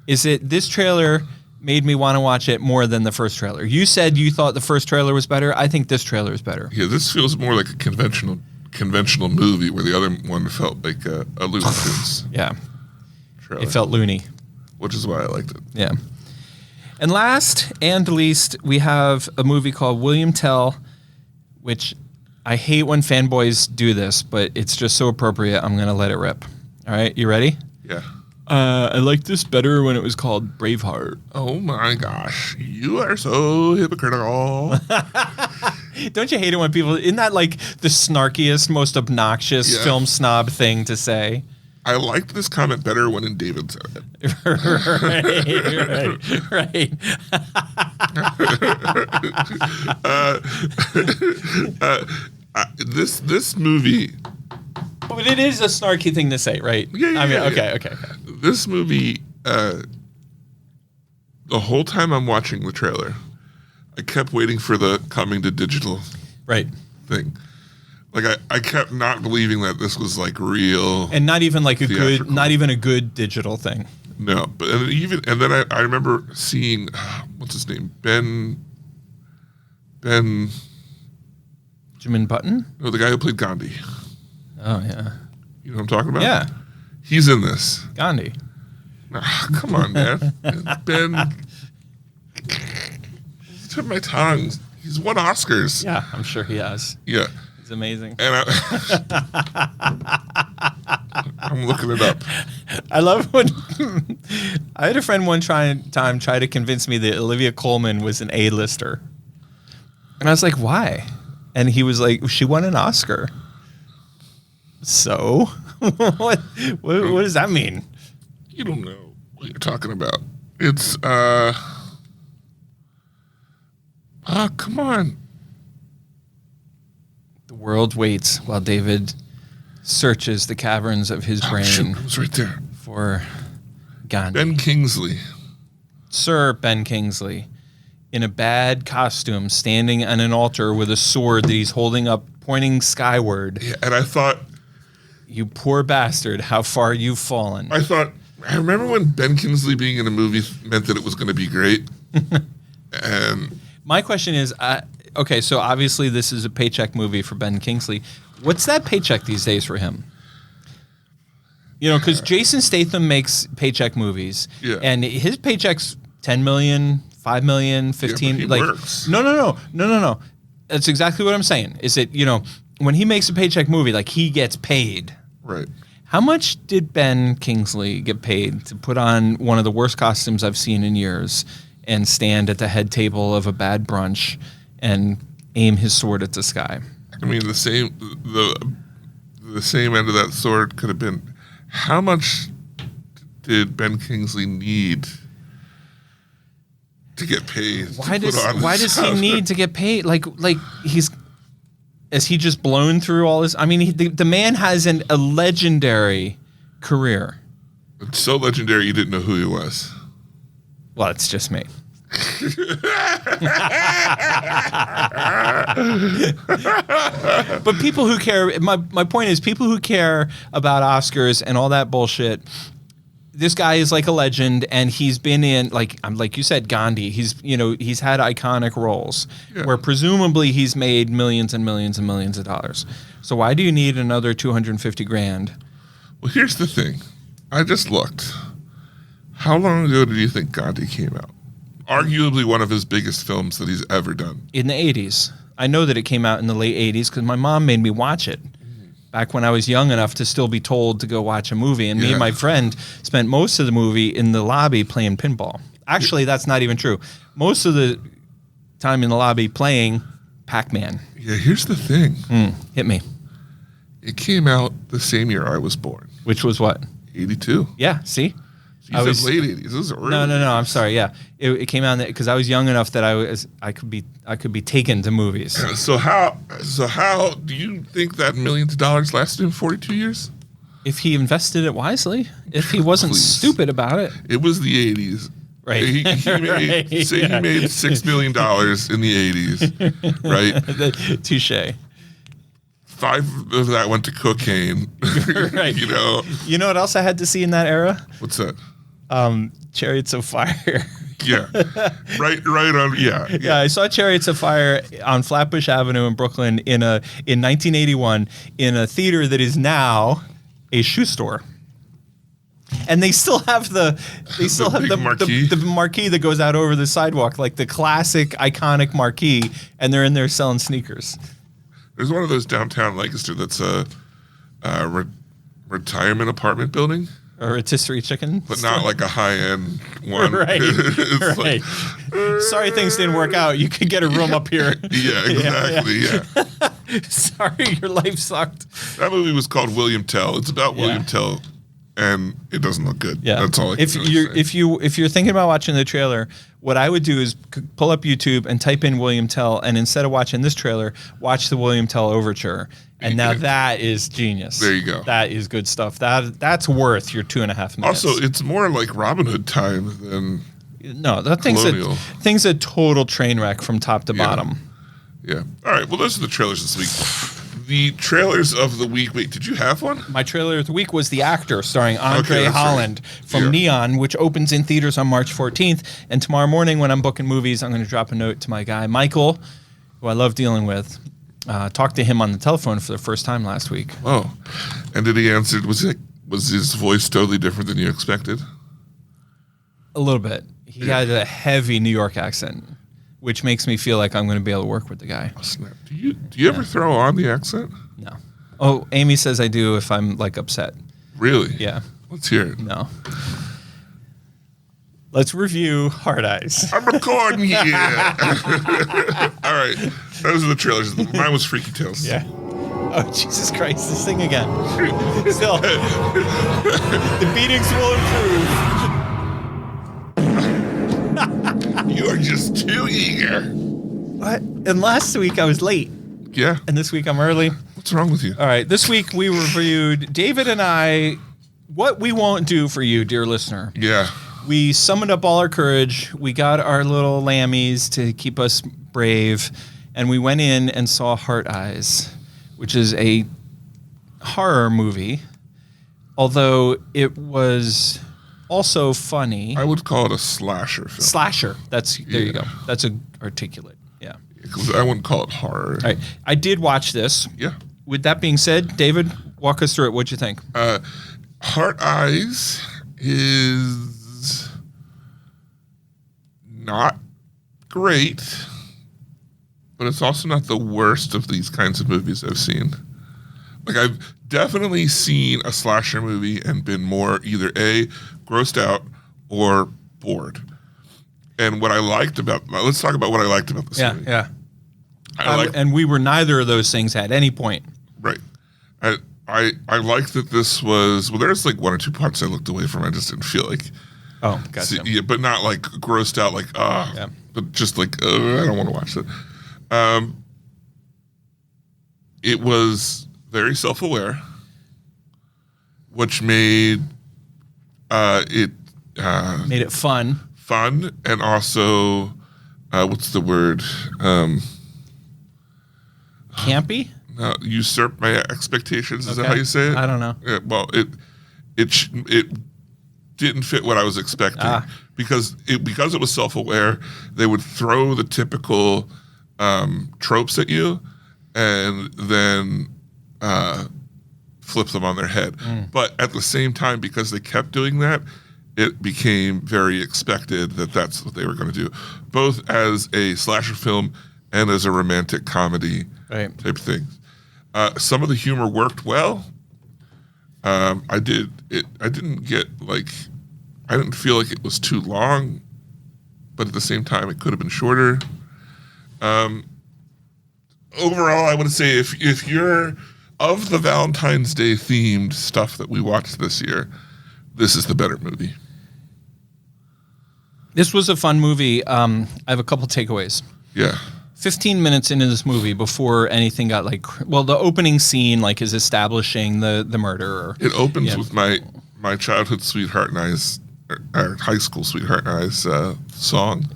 G: is that this trailer made me want to watch it more than the first trailer. You said you thought the first trailer was better. I think this trailer is better.
F: Yeah, this feels more like a conventional movie where the other one felt like a Looney Tunes.
G: Yeah.
F: Trailer,
G: it felt loony.
F: Which is why I liked it.
G: Yeah. And last and least, we have a movie called William Tell, which I hate when fanboys do this, but it's just so appropriate. I'm going to let it rip. All right, you ready?
F: Yeah.
G: I liked this better when it was called Braveheart.
F: Oh my gosh. You are so hypocritical.
G: Don't you hate it when people... Isn't that like the snarkiest, most obnoxious film snob thing to say?
F: I liked this comment better when David said it.
G: right.
F: This movie...
G: But it is a snarky thing to say, right?
F: Yeah.
G: Okay.
F: This movie, the whole time I'm watching the trailer, I kept waiting for the coming to digital thing. Like I kept not believing that this was like real,
G: and not even like
F: theatrical.
G: not even a good digital thing.
F: No, but and then I remember seeing what's his name, Ben.
G: Jimin Button?
F: No, the guy who played Gandhi.
G: Oh yeah.
F: You know what I'm talking about?
G: Yeah.
F: He's in this.
G: Gandhi.
F: Come on, man. Ben. Tip my tongue. He's won Oscars.
G: Yeah, I'm sure he has.
F: Yeah.
G: He's amazing.
F: And I'm looking it up.
G: I love when I had a friend one time try to convince me that Olivia Colman was an A-lister. And I was like, why? And he was like, she won an Oscar. So? what does that mean?
F: You don't know what you're talking about. It's, come on.
G: The world waits while David searches the caverns of his brain.
F: Shit, it was right there.
G: For Gandhi.
F: Ben Kingsley.
G: Sir Ben Kingsley, in a bad costume, standing on an altar with a sword that he's holding up, pointing skyward.
F: Yeah, and I thought...
G: You poor bastard, how far you've fallen.
F: I remember when Ben Kingsley being in a movie meant that it was going to be great. And...
G: My question is, okay, so obviously this is a paycheck movie for Ben Kingsley. What's that paycheck these days for him? You know, because Jason Statham makes paycheck movies, and his paycheck's $10 million, $5 million, 15.
F: Yeah, but he works.
G: No. That's exactly what I'm saying. Is that, you know, when he makes a paycheck movie, like, he gets paid.
F: Right.
G: How much did Ben Kingsley get paid to put on one of the worst costumes I've seen in years and stand at the head table of a bad brunch and aim his sword at the sky?
F: I mean, the same end of that sword could have been, how much did Ben Kingsley need to get paid?
G: Why does he need to get paid? Like is he just blown through all this? I mean, the man has a legendary career.
F: It's so legendary you didn't know who he was.
G: Well, it's just me. But people who care, my point is, people who care about Oscars and all that bullshit, this guy is like a legend, and he's been in, like you said, Gandhi. He's had iconic roles where presumably he's made millions and millions and millions of dollars. So why do you need another $250,000?
F: Well, here's the thing. I just looked. How long ago did you think Gandhi came out? Arguably one of his biggest films that he's ever done.
G: In the 80s. I know that it came out in the late 80s because my mom made me watch it back when I was young enough to still be told to go watch a movie. And me and my friend spent most of the movie in the lobby playing pinball. Actually, that's not even true. Most of the time in the lobby playing Pac-Man.
F: Yeah, here's the thing.
G: Hit me.
F: It came out the same year I was born.
G: Which was what?
F: 82.
G: Yeah, see?
F: You said late 80s. This is early.
G: No. I'm sorry. Yeah, it came out because I was young enough that I could be taken to movies.
F: So how do you think that millions of dollars lasted him 42 years?
G: If he invested it wisely, if he wasn't stupid about it.
F: It was the 80s.
G: Right.
F: He made $6 million in the 80s, right?
G: Touche.
F: 5 of that went to cocaine.
G: Right. You know what else I had to see in that era?
F: What's that?
G: Chariots of Fire.
F: Yeah. Right on. Yeah.
G: I saw Chariots of Fire on Flatbush Avenue in Brooklyn in 1981 in a theater that is now a shoe store. And they still have the marquee that goes out over the sidewalk, like the classic iconic marquee, and they're in there selling sneakers.
F: There's one of those downtown Lancaster that's a retirement apartment building.
G: A rotisserie chicken
F: But
G: store.
F: Not like a high-end one.
G: Right. Right. Sorry things didn't work out. You could get a room up here.
F: Yeah, exactly. Yeah.
G: Sorry, your life sucked.
F: That movie was called William Tell. It's about William Tell, and it doesn't look good.
G: Yeah.
F: That's all I can say.
G: If you're thinking about watching the trailer, what I would do is pull up YouTube and type in William Tell, and instead of watching this trailer, watch the William Tell Overture. And now that is genius.
F: There you go.
G: That is good stuff. That's worth your 2.5 minutes.
F: Also, it's more like Robin Hood time than
G: that thing's a total train wreck from top to bottom.
F: Yeah. All right. Well, those are the trailers this week. The trailers of the week. Wait, did you have one?
G: My trailer of the week was The Actor, starring Andre Holland from
F: Yeah.
G: Neon, which opens in theaters on March 14th. And tomorrow morning when I'm booking movies, I'm going to drop a note to my guy, Michael, who I love dealing with. talked to him on the telephone for the first time last week.
F: Oh, and did he answer? Was his voice totally different than you expected?
G: A little bit. He had a heavy New York accent, which makes me feel like I'm going to be able to work with the guy.
F: Oh, snap. Do you ever throw on the accent?
G: No. Oh, Amy says I do if I'm like upset.
F: Really?
G: Yeah.
F: Let's hear it.
G: No. Let's review Hard Eyes.
F: I'm recording here. All right. Those are the trailers. Mine was Freaky Tales.
G: Yeah. Oh, Jesus Christ. This thing again. Still. The beatings will improve.
F: You are just too eager.
G: What? And last week I was late.
F: Yeah.
G: And this week I'm early.
F: What's wrong with you?
G: All right. This week we reviewed, David and I, What We Won't Do for You, dear listener.
F: Yeah.
G: We summoned up all our courage. We got our little lammies to keep us brave. And we went in and saw Heart Eyes, which is a horror movie. Although it was also funny.
F: I would call it a slasher film.
G: Slasher. There you go. That's articulate. Yeah.
F: Because I wouldn't call it horror.
G: All right. I did watch this.
F: Yeah.
G: With that being said, David, walk us through it. What'd you think?
F: Heart Eyes is not great, but it's also not the worst of these kinds of movies I've seen. Like, I've definitely seen a slasher movie and been more either A, grossed out, or bored. And what I liked about, let's talk about what I liked about this movie.
G: Yeah.
F: I
G: And we were neither of those things at any point.
F: Right. I liked that this was, well, there's like one or two parts I looked away from. I just didn't feel like,
G: Oh, gotcha.
F: yeah, but not like grossed out, like,
G: Yeah.
F: but just like, I don't want to watch that. It was very self-aware, which made it
G: Made it fun.
F: fun, and also, what's the word?
G: Campy?
F: Usurp my expectations. Is that how you say it?
G: I don't know.
F: Yeah, well, it didn't fit what I was expecting because it was self-aware. They would throw the typical tropes at you and then flip them on their head. But at the same time, because they kept doing that, it became very expected that that's what they were going to do, both as a slasher film and as a romantic comedy type thing. Some of the humor worked well. I didn't feel like it was too long, but at the same time, it could have been shorter. Overall, I would say if you're of the Valentine's Day themed stuff that we watched this year, this is the better movie.
G: This was a fun movie. I have a couple takeaways.
F: Yeah.
G: 15 minutes into this movie before anything got the opening scene is establishing the murder.
F: It opens with my childhood sweetheart and I's, our high school sweetheart and I's song.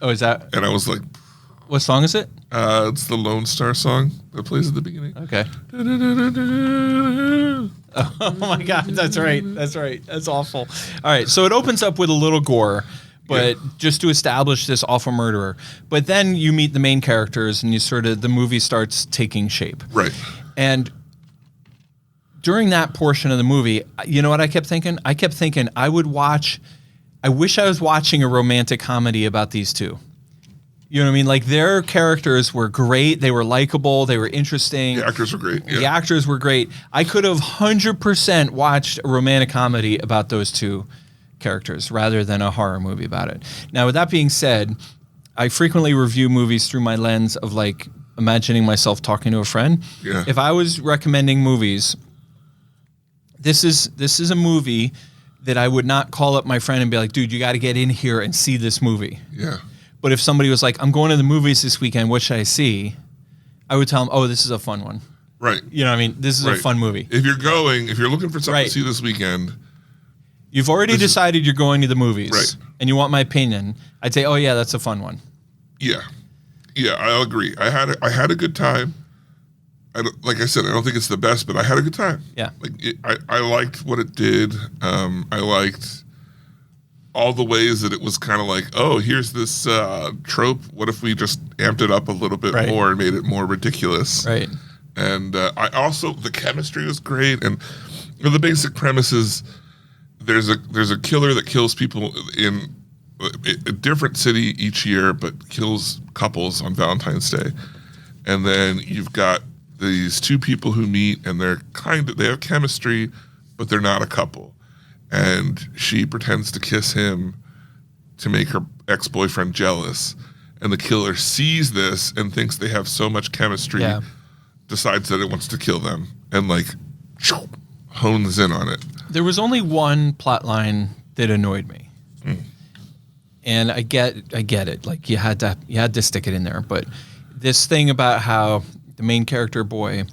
G: Oh, is that?
F: And I was like,
G: what song is it?
F: It's the Lone Star song that plays at the beginning.
G: Okay. Oh my God, that's right. That's awful. All right, so it opens up with a little gore, but just to establish this awful murderer. But then you meet the main characters and the movie starts taking shape.
F: Right.
G: And during that portion of the movie, you know what I kept thinking? I kept thinking I wish I was watching a romantic comedy about these two. You know what I mean? Like, their characters were great. They were likable. They were interesting.
F: The actors were great. Yeah.
G: The actors were great. I could have 100% watched a romantic comedy about those two characters rather than a horror movie about it. Now, with that being said, I frequently review movies through my lens of imagining myself talking to a friend.
F: Yeah.
G: If I was recommending movies, this is a movie that I would not call up my friend and be like, dude, you got to get in here and see this movie.
F: Yeah.
G: But if somebody was like, I'm going to the movies this weekend, what should I see? I would tell them, oh, this is a fun one.
F: Right.
G: You know what I mean? This is a fun movie.
F: If you're looking for something to see this weekend.
G: You've already decided you're going to the movies.
F: Right.
G: And you want my opinion. I'd say, oh, yeah, that's a fun one.
F: Yeah. Yeah, I agree. I had a good time. Like I said, I don't think it's the best, but I had a good time.
G: Yeah.
F: I liked what it did. I liked all the ways that it was kind of like, oh, here's this trope. What if we just amped it up a little bit more and made it more ridiculous?
G: Right.
F: And I also, the chemistry was great. And the basic premise is there's a killer that kills people in a different city each year, but kills couples on Valentine's Day. And then you've got these two people who meet, and they have chemistry, but they're not a couple. And she pretends to kiss him to make her ex-boyfriend jealous. And the killer sees this and thinks they have so much chemistry, decides that it wants to kill them, and like hones in on it.
G: There was only one plot line that annoyed me. And I get it. Like you had to stick it in there. But this thing about how the main character boy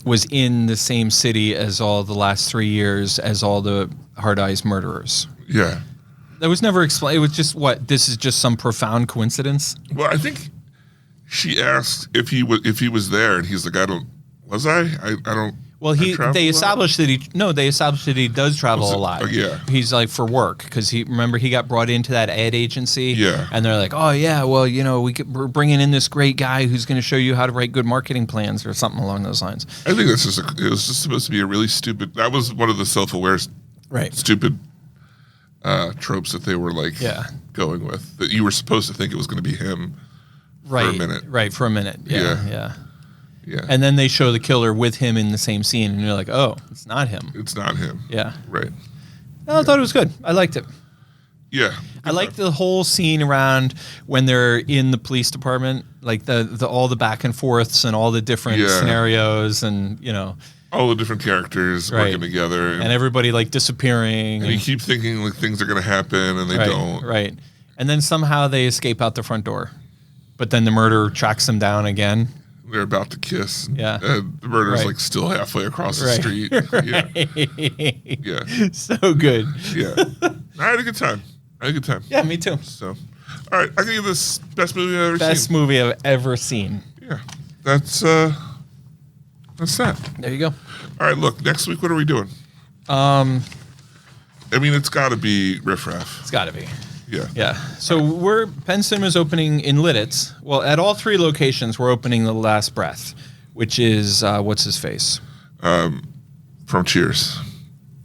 G: was in the same city as all the last 3 years as all the Hard Eyes murderers.
F: Yeah.
G: That was never explained. It was just this is just some profound coincidence.
F: Well, I think she asked if he was there, and he's like, I don't.
G: Well, they established that he does travel a lot.
F: Yeah.
G: He's like for work because he got brought into that ad agency.
F: Yeah.
G: And they're like, oh yeah, well we're bringing in this great guy who's going to show you how to write good marketing plans or something along those lines.
F: I think it was just supposed to be a really stupid. That was one of the self-aware, stupid tropes that they were like going with. That you were supposed to think it was going to be him. For a minute.
G: Right, for a minute.
F: Yeah.
G: And then they show the killer with him in the same scene, and you're like, oh, it's not him.
F: It's not him.
G: Yeah.
F: Right.
G: I thought it was good. I liked it.
F: Yeah.
G: I liked the whole scene around when they're in the police department, like the all the back and forths and all the different scenarios and,
F: all the different characters working together.
G: And everybody like disappearing.
F: And you keep thinking like things are going to happen and they don't.
G: Right. And then somehow they escape out the front door. But then the murderer tracks them down again. They're
F: about to kiss.
G: Yeah.
F: And the murderer's like still halfway across the street. Yeah.
G: So good.
F: Yeah. I had a good time.
G: Yeah, me too.
F: So, all right. I can give this best movie I've ever seen.
G: Best movie I've ever seen.
F: Yeah. That's that.
G: There you go.
F: All right. Look, next week, what are we doing? It's got to be Riff Raff.
G: It's got to be.
F: Yeah.
G: Yeah. So Penn Cinema's opening in Lidditz. Well, at all three locations, we're opening The Last Breath, which is, what's his face?
F: From Cheers.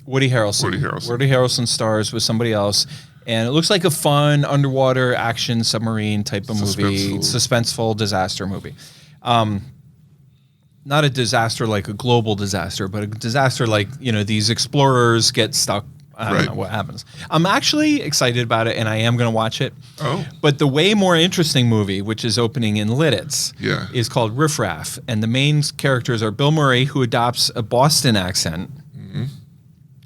G: Woody Harrelson. Woody Harrelson stars with somebody else. And it looks like a fun underwater action submarine type of movie. Suspenseful disaster movie. Not a disaster like a global disaster, but a disaster like, these explorers get stuck. I don't know what happens. I'm actually excited about it, and I am going to watch it.
F: Oh.
G: But the way more interesting movie, which is opening in Lidditz, is called Riff Raff. And the main characters are Bill Murray, who adopts a Boston accent,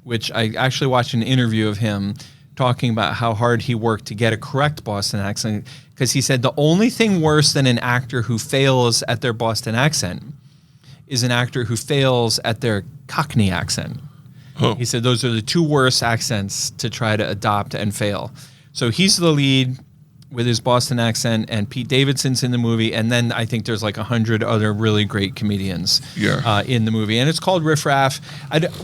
G: which I actually watched an interview of him talking about how hard he worked to get a correct Boston accent, because he said the only thing worse than an actor who fails at their Boston accent is an actor who fails at their Cockney accent.
F: Oh.
G: He said those are the two worst accents to try to adopt and fail. So he's the lead with his Boston accent, and Pete Davidson's in the movie, and then I think there's like 100 other really great comedians in the movie. And it's called Riff Raff.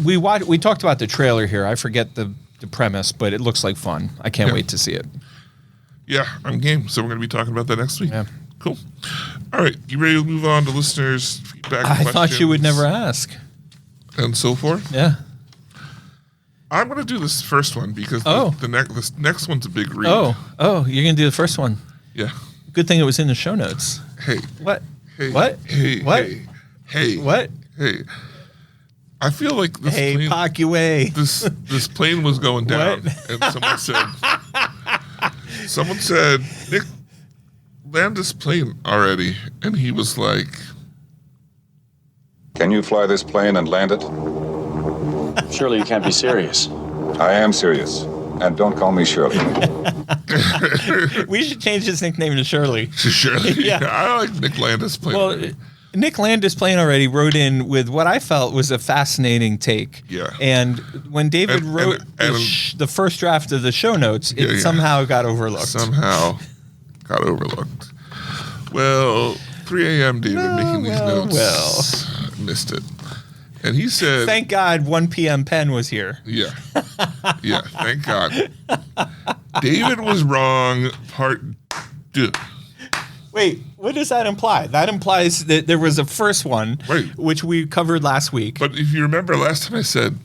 G: We talked about the trailer here. I forget the premise, but it looks like fun. I can't wait to see it.
F: Yeah, I'm game. So we're going to be talking about that next week.
G: Yeah.
F: Cool. All right, you ready to move on to listeners' feedback?
G: I thought you would never ask.
F: And so forth?
G: Yeah.
F: I'm going to do this first one because the next one's a big read.
G: Oh, you're going to do the first one.
F: Yeah.
G: Good thing it was in the show notes.
F: Hey.
G: What?
F: Hey.
G: What?
F: Hey.
G: What?
F: Hey.
G: What?
F: Hey. I feel like this plane...
G: Park your way.
F: This plane was going down, and someone said, Nick, land this plane already. And he was like...
H: Can you fly this plane and land it?
I: Surely you can't be serious.
H: I am serious. And don't call me Shirley.
G: We should change his nickname to Shirley.
F: To Shirley?
G: Yeah.
F: I like Nick Landis playing.
G: Well, Nick Landis playing already wrote in with what I felt was a fascinating take.
F: Yeah.
G: And when David wrote the first draft of the show notes, it somehow got overlooked. Well, 3 a.m. David making these notes. Missed it.
F: And he said,
G: Thank God 1 p.m. Penn was here.
F: Yeah. Yeah, thank God. David was wrong, part 2.
G: Wait, what does that imply? That implies that there was a first one,
F: Right.
G: which we covered last week.
F: But if you remember last time I said,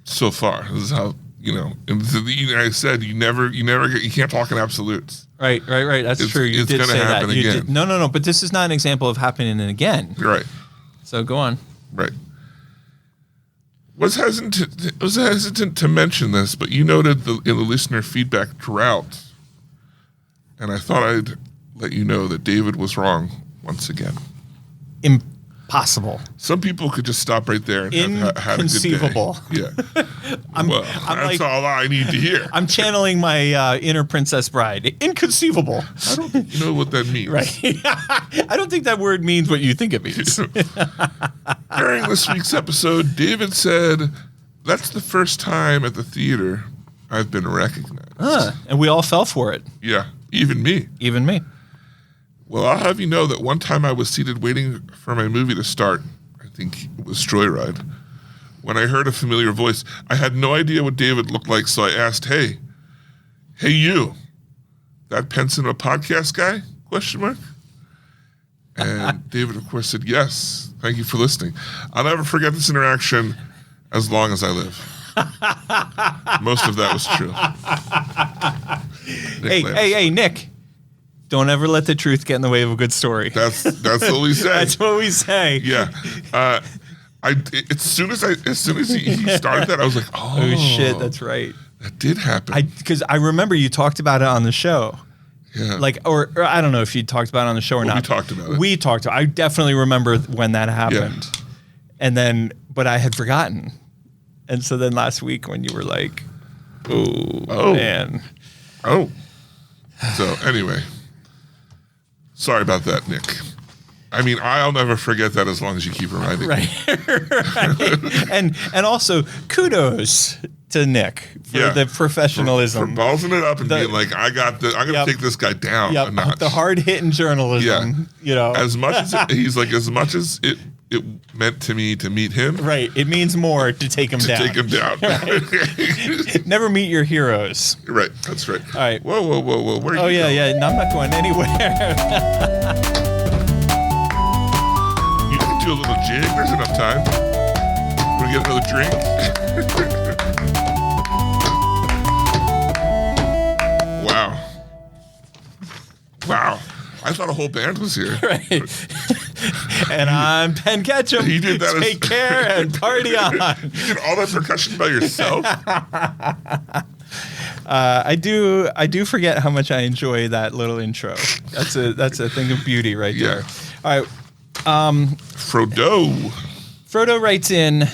F: so far, this is how, I said you can't talk in absolutes.
G: Right. That's true. You
F: it's
G: did
F: gonna
G: say that.
F: happen again.
G: No. But this is not an example of happening again.
F: Right.
G: So go on.
F: Right. Was hesitant to mention this, but you noted in the listener feedback drought, and I thought I'd let you know that David was wrong once again.
G: Impossible.
F: Some people could just stop right there and have a good day.
G: Inconceivable.
F: Yeah.
G: I'm
F: that's all I need to hear.
G: I'm channeling my inner Princess Bride. Inconceivable.
F: I don't think you know what that means.
G: Right. I don't think that word means what you think it means.
F: During this week's episode, David said, "That's the first time at the theater I've been recognized."
G: And we all fell for it.
F: Yeah, even me.
G: Even me.
F: Well, I'll have you know that one time I was seated waiting for my movie to start. I think it was Joyride. When I heard a familiar voice, I had no idea what David looked like, so I asked, Hey you, that Penn Cinema podcast guy? ? And David, of course, said, yes, thank you for listening. I'll never forget this interaction as long as I live. Most of that was true.
G: Hey, Nick. Don't ever let the truth get in the way of a good story.
F: That's what we say.
G: That's what we say.
F: Yeah. As soon as he started that, I was like, oh
G: shit, that's right.
F: That did happen.
G: Because I remember you talked about it on the show.
F: Yeah.
G: Or I don't know if you talked about it on the show or not.
F: We talked about it.
G: We talked. I definitely remember when that happened.
F: Yeah.
G: And then, but I had forgotten. And so then last week when you were like, oh. Man.
F: Oh. So anyway. Sorry about that, Nick. I mean, I'll never forget that as long as you keep reminding me.
G: Right. And also, kudos to Nick for the professionalism.
F: For ballsing it up and being like, I'm going to take this guy down a notch.
G: The hard-hitting journalism,
F: As much as it meant to me to meet him.
G: Right. It means more to take him down.
F: Right.
G: Never meet your heroes.
F: Right. That's right.
G: All right.
F: Whoa. Where are you going?
G: Yeah. No, I'm not going anywhere.
F: You can do a little jig. There's enough time. Want to get another drink? Wow. I thought a whole band was here.
G: Right. And I'm Penn Ketchum.
F: You did that.
G: Take care and party on.
F: You did all that percussion by yourself?
G: I do forget how much I enjoy that little intro. That's a thing of beauty right there. All right. Frodo writes in,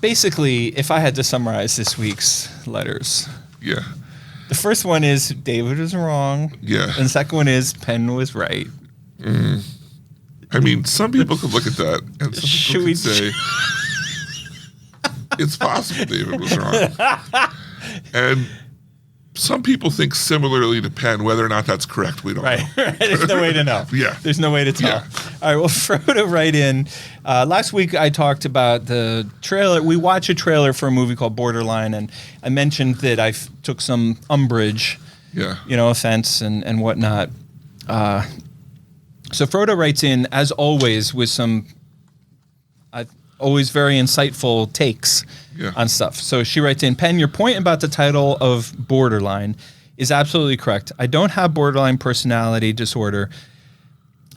G: basically, if I had to summarize this week's letters.
F: Yeah.
G: The first one is David was wrong.
F: Yeah.
G: And the second one is Penn was right.
F: I mean, some people could look at that and some people could say, it's possible David was wrong. And some people think similarly to Penn. Whether or not that's correct, we don't know.
G: Right. There's no way to know.
F: Yeah.
G: There's no way to tell.
F: Yeah.
G: All right. Well, Frodo write in. Last week I talked about the trailer. We watched a trailer for a movie called Borderline, and I mentioned that I took some umbrage, offense and whatnot. So Frodo writes in, as always, with some always very insightful takes on stuff. So she writes in, Penn, your point about the title of Borderline is absolutely correct. I don't have borderline personality disorder.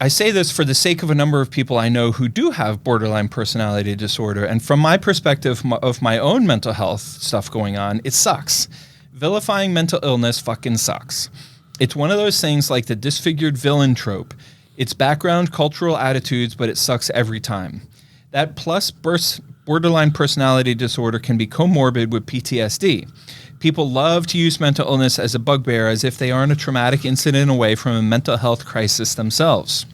G: I say this for the sake of a number of people I know who do have borderline personality disorder. And from my perspective of my own mental health stuff going on, it sucks. Vilifying mental illness fucking sucks. It's one of those things like the disfigured villain trope. It's background cultural attitudes, but it sucks every time. That plus borderline personality disorder can be comorbid with PTSD. People love to use mental illness as a bugbear as if they aren't a traumatic incident away from a mental health crisis themselves.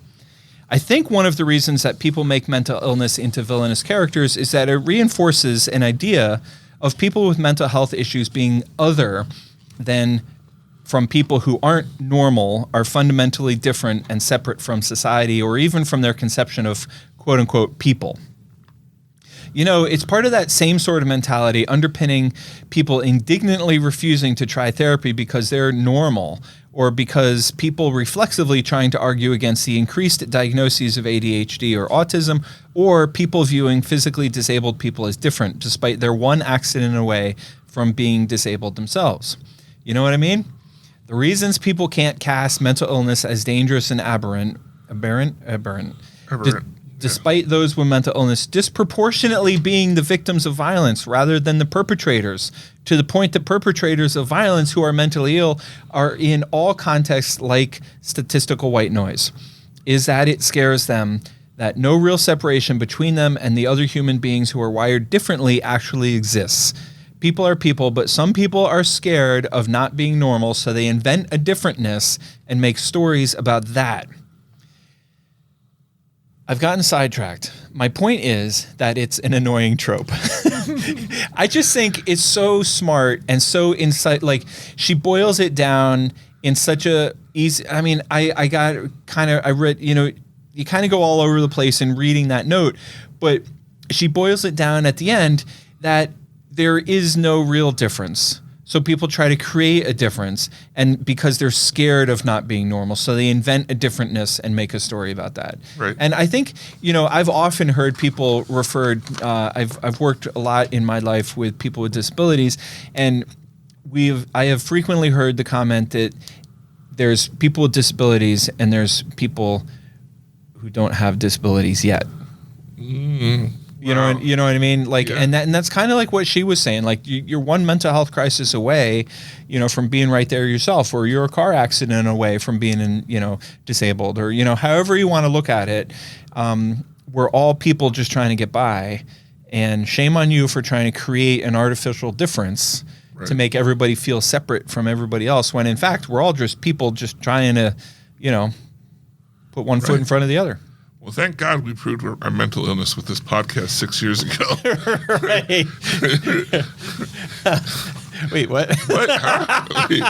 G: I think one of the reasons that people make mental illness into villainous characters is that it reinforces an idea of people with mental health issues being other than from people who aren't normal, are fundamentally different and separate from society or even from their conception of quote-unquote people. It's part of that same sort of mentality underpinning people indignantly refusing to try therapy because they're normal, or because people reflexively trying to argue against the increased diagnoses of ADHD or autism, or people viewing physically disabled people as different despite their one accident away from being disabled themselves. You know what I mean? The reasons people can't cast mental illness as dangerous and aberrant, despite those with mental illness disproportionately being the victims of violence rather than the perpetrators, to the point that perpetrators of violence who are mentally ill are in all contexts like statistical white noise, is that it scares them that no real separation between them and the other human beings who are wired differently actually exists. People are people, but some people are scared of not being normal, so they invent a differentness and make stories about that. I've gotten sidetracked. My point is that it's an annoying trope. I just think it's so smart and so insight. Like, she boils it down in such a easy. I mean, I read. You kind of go all over the place in reading that note, but she boils it down at the end that there is no real difference. So people try to create a difference, and because they're scared of not being normal, so they invent a differentness and make a story about that.
F: Right.
G: And I think, I've often heard people referred. I've worked a lot in my life with people with disabilities, and I have frequently heard the comment that there's people with disabilities and there's people who don't have disabilities yet. You know what I mean? Like, yeah. and that's kind of like what she was saying. Like, you're one mental health crisis away, from being right there yourself, or you're a car accident away from being disabled, or, however you want to look at it. We're all people just trying to get by, and shame on you for trying to create an artificial difference to make everybody feel separate from everybody else, when in fact, we're all just people just trying to, put one foot in front of the other.
F: Well, thank God we proved our mental illness with this podcast 6 years ago.
G: Right. Wait, what?
F: What? Huh? Wait.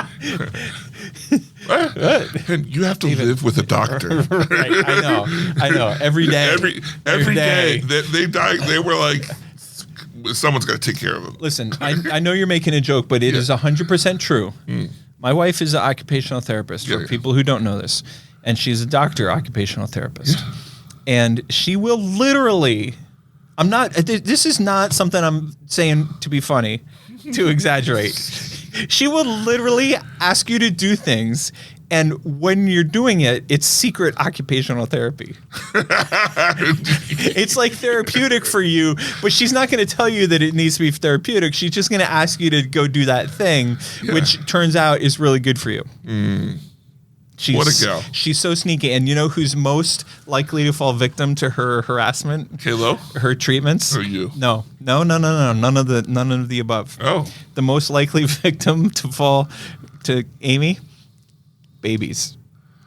F: What? And you have to live with a doctor.
G: Right. I know. Every day.
F: Every day. They died. They were like, someone's got to take care of them.
G: Listen, I know you're making a joke, but it is 100% true. My wife is an occupational therapist, for people who don't know this. And she's a doctor, occupational therapist. Yeah. And she will literally, this is not something I'm saying to be funny, to exaggerate. She will literally ask you to do things, and when you're doing it, it's secret occupational therapy. It's like therapeutic for you, but she's not going to tell you that it needs to be therapeutic. She's just going to ask you to go do that thing, which turns out is really good for you.
F: What a gal.
G: She's so sneaky. And you know who's most likely to fall victim to her harassment?
F: Kalo?
G: Her treatments?
F: Or you?
G: No. None of the above.
F: Oh.
G: The most likely victim to fall to Amy? Babies.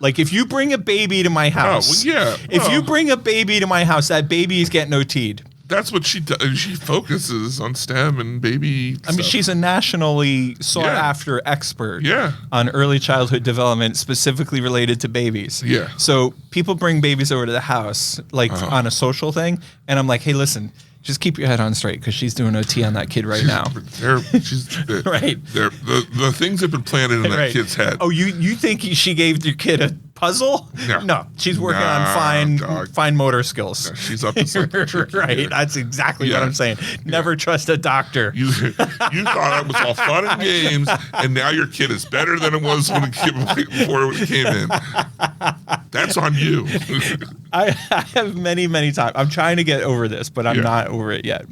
G: Like, if you bring a baby to my house.
F: Oh, well, yeah.
G: If you bring a baby to my house, that baby is getting OT'd.
F: That's what she does. She focuses on STEM and baby stuff.
G: I mean, she's a nationally sought-after expert on early childhood development, specifically related to babies.
F: Yeah.
G: So people bring babies over to the house, like on a social thing, and I'm like, hey, listen, just keep your head on straight, because she's doing OT on that kid right now. Right.
F: The things have been planted in that kid's head.
G: Oh, you think she gave your kid a puzzle? No, she's working on fine motor skills.
F: No, she's up to something tricky.
G: Right,
F: here.
G: that's exactly what I'm saying. Never trust a doctor.
F: You thought it was all fun and games, and now your kid is better than it was when before it came in. That's on you.
G: I have many times. I'm trying to get over this, but I'm not over it yet.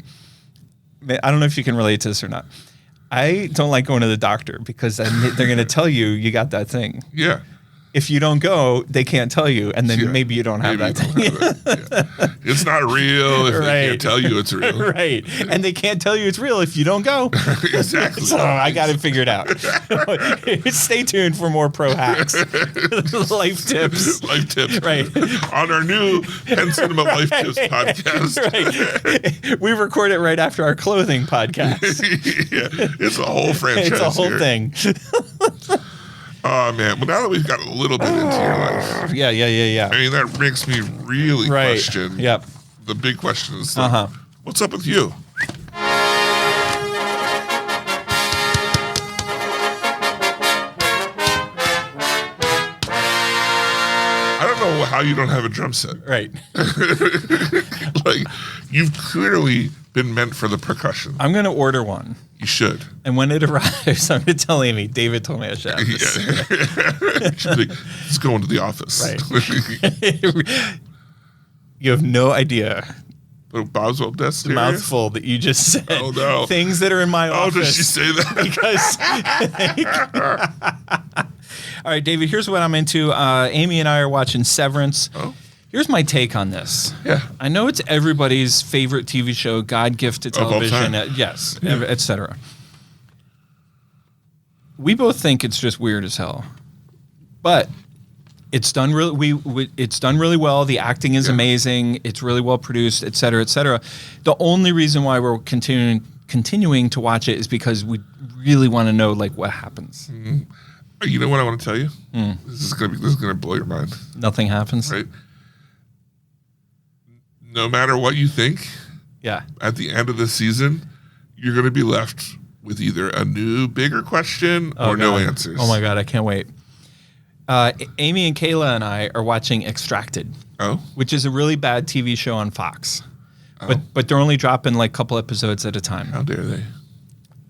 G: I don't know if you can relate to this or not. I don't like going to the doctor because they're going to tell you got that thing.
F: Yeah.
G: If you don't go, they can't tell you, and then maybe you don't have that thing.
F: It's not real if they can't tell you it's real.
G: Right. And they can't tell you it's real if you don't go.
F: Exactly.
G: So I got it figured out. Stay tuned for more pro hacks. Life tips.
F: Life tips.
G: Right.
F: On our new Penn Cinema Life Tips podcast.
G: Right. We record it right after our clothing podcast.
F: It's a whole franchise.
G: It's a whole thing.
F: Oh, man. Well, now that we've got a little bit into your life.
G: Yeah.
F: I mean, that makes me really question.
G: Yep.
F: The big question is, What's up with you? I don't know how you don't have a drum set.
G: Right.
F: Like, you've clearly been meant for the percussion.
G: I'm going to order one.
F: You should.
G: And when it arrives, I'm going to tell Amy, David told me I should have this.
F: Let's go into the office.
G: Right. You have no idea
F: But Boswell desk
G: the mouthful that you just said.
F: Oh, no.
G: Things that are in my office.
F: Oh, did she say that?
G: Because all right, David, here's what I'm into. Amy and I are watching Severance.
F: Oh.
G: Here's my take on this.
F: Yeah.
G: I know it's everybody's favorite TV show, God gift to
F: Of all
G: television,
F: time.
G: yes, etc. We both think it's just weird as hell, but it's done really. It's done really well. The acting is amazing. It's really well produced, etc., etc. The only reason why we're continuing to watch it is because we really want to know like what happens.
F: Mm-hmm. You know what I want to tell you? This is gonna blow your mind.
G: Nothing happens.
F: Right. No matter what you think,
G: Yeah.
F: at the end of the season, you're going to be left with either a new, bigger question or no
G: God.
F: answers.
G: Oh my God, I can't wait. Amy and Kayla and I are watching Extracted, which is a really bad TV show on Fox. But they're only dropping like a couple episodes at a time.
F: How dare they?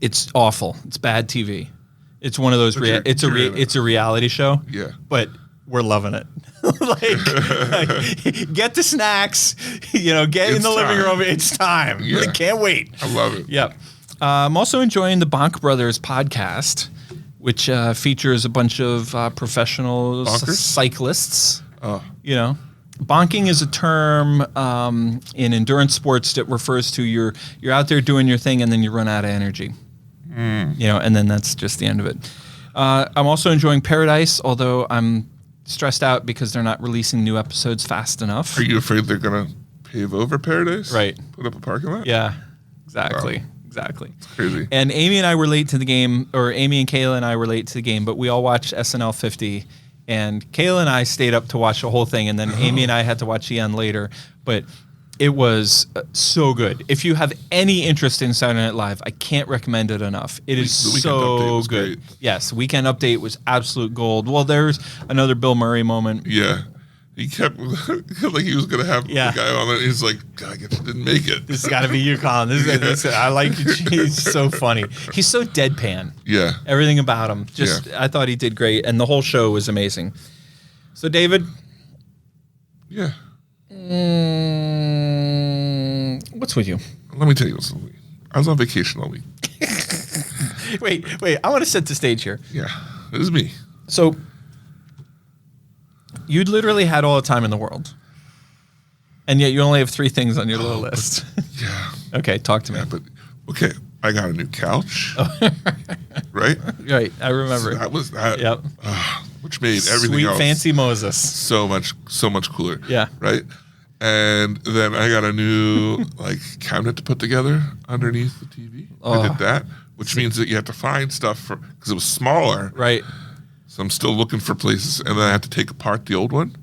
G: It's awful. It's bad TV. It's one of those. It's a reality show.
F: Yeah.
G: But we're loving it. like, get the snacks. Get in the living room. It's time.
F: Yeah.
G: I can't wait.
F: I love it.
G: Yep. I'm also enjoying the Bonk Brothers podcast, which features a bunch of professional cyclists.
F: Oh.
G: Bonking is a term in endurance sports that refers to you're out there doing your thing and then you run out of energy. And then that's just the end of it. I'm also enjoying Paradise, although I'm stressed out because they're not releasing new episodes fast enough.
F: Are you afraid they're going to pave over Paradise?
G: Right.
F: Put up a parking lot?
G: Yeah, exactly.
F: Wow.
G: Exactly.
F: It's crazy.
G: And Amy and I were late to the game, or Amy and Kayla and I were late to the game, but we all watched SNL 50. And Kayla and I stayed up to watch the whole thing, and then Amy and I had to watch the end later. But it was so good. If you have any interest in Saturday Night Live, I can't recommend it enough. It is
F: The Weekend
G: so
F: Update was
G: good.
F: great.
G: Yes, Weekend Update was absolute gold. Well, there's another Bill Murray moment.
F: Yeah. He kept like he was going to have the guy on it. He's like, God, I guess you didn't make it.
G: This has got to be you, Colin. I like it. He's so funny. He's so deadpan.
F: Yeah.
G: Everything about him. I thought he did great, and the whole show was amazing. So, David.
F: Yeah.
G: What's with you?
F: Let me tell you what's with me. I was on vacation all week.
G: Wait. I want to set the stage here.
F: Yeah. This is me.
G: So, you literally had all the time in the world, and yet you only have 3 things on your little list.
F: Yeah.
G: Okay, talk to me.
F: But okay, I got a new couch. Right?
G: Right, I remember.
F: So that was that.
G: Yep.
F: Which made everything
G: Sweet
F: else
G: fancy Moses.
F: so much cooler.
G: Yeah.
F: Right? And then I got a new cabinet to put together underneath the TV. I did that, which means that you have to find stuff because it was smaller.
G: Right.
F: So I'm still looking for places, and then I have to take apart the old one.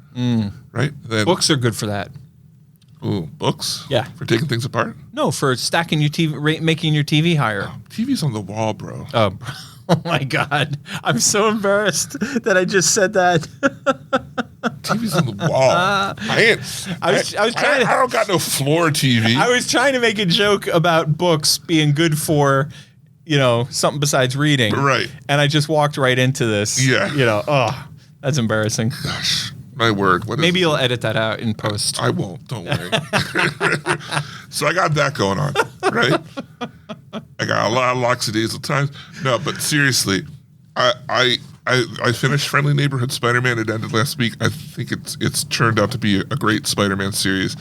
F: Right? Then,
G: Books are good for that.
F: Ooh, books?
G: Yeah.
F: For taking things apart?
G: No, for stacking your TV, making your TV higher.
F: TV's on the wall, bro.
G: Oh my God. I'm so embarrassed that I just said that.
F: TV's on the wall. I don't got no floor TV.
G: I was trying to make a joke about books being good for, something besides reading.
F: Right.
G: And I just walked right into this.
F: Yeah.
G: That's embarrassing.
F: Gosh, my word.
G: Maybe you'll edit that out in post.
F: I won't. Don't worry. So I got that going on, right? I got a lot of lackadaisical times. No, but seriously, I finished Friendly Neighborhood Spider-Man. It ended last week. I think it's turned out to be a great Spider-Man series.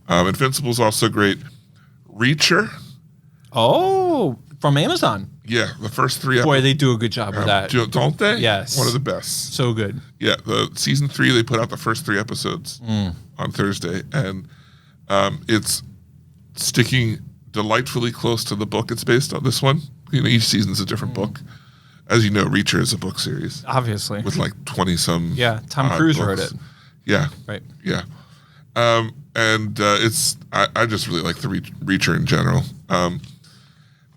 F: Invincible's also great. Reacher.
G: Oh, from Amazon.
F: Yeah, the first 3 episodes.
G: Boy, they do a good job with that.
F: Don't they?
G: Yes.
F: One of the best.
G: So good.
F: Yeah, the season 3, they put out the first 3 episodes on Thursday, and it's sticking delightfully close to the book it's based on. This one, each season's a different book. As you know, Reacher is a book series.
G: Obviously.
F: With 20-some.
G: Yeah, Tom Cruise wrote it.
F: Yeah.
G: Right.
F: Yeah. And I just really like the Reacher in general. And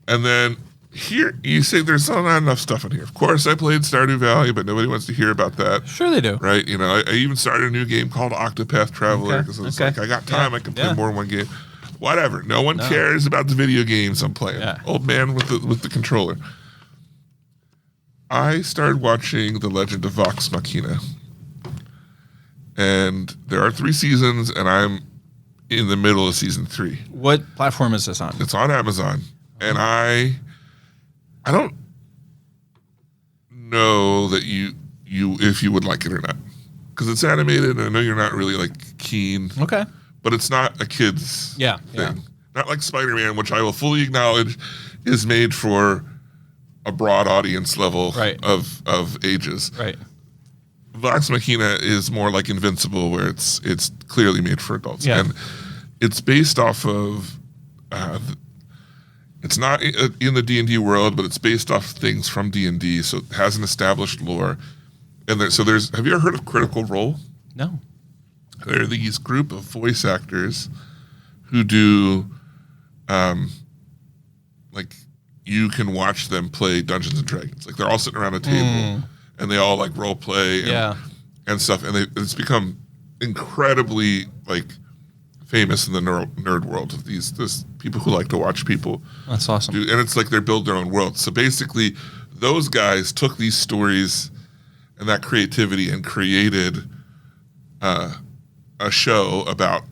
F: then here you say there's not enough stuff in here. Of course, I played Stardew Valley, but nobody wants to hear about that.
G: Sure they do.
F: Right? You know, I even started a new game called Octopath Traveler because it's like I got time, I can play more than one game. Whatever. No one cares about the video games I'm playing.
G: Yeah.
F: Old man with the controller. I started watching The Legend of Vox Machina. And there are 3 seasons, and I'm in the middle of season 3.
G: What platform is this on?
F: It's on Amazon. And I don't know that you if you would like it or not. Because it's animated, and I know you're not really like keen.
G: Okay.
F: But it's not a kid's thing.
G: Yeah.
F: Not like Spider-Man, which I will fully acknowledge is made for a broad audience level of ages.
G: Right.
F: Vox Machina is more like Invincible, where it's clearly made for adults.
G: Yeah.
F: And it's based off of it's not in the D&D world, but it's based off things from D&D, so it has an established lore. And there's have you ever heard of Critical Role?
G: No.
F: They're these group of voice actors who do, like, you can watch them play Dungeons and Dragons. Like, they're all sitting around a table, and they all, like, role play and stuff. And it's become incredibly, like, famous in the nerd world of these people who like to watch people.
G: That's awesome.
F: And it's like they build their own world. So basically, those guys took these stories and that creativity and created a show about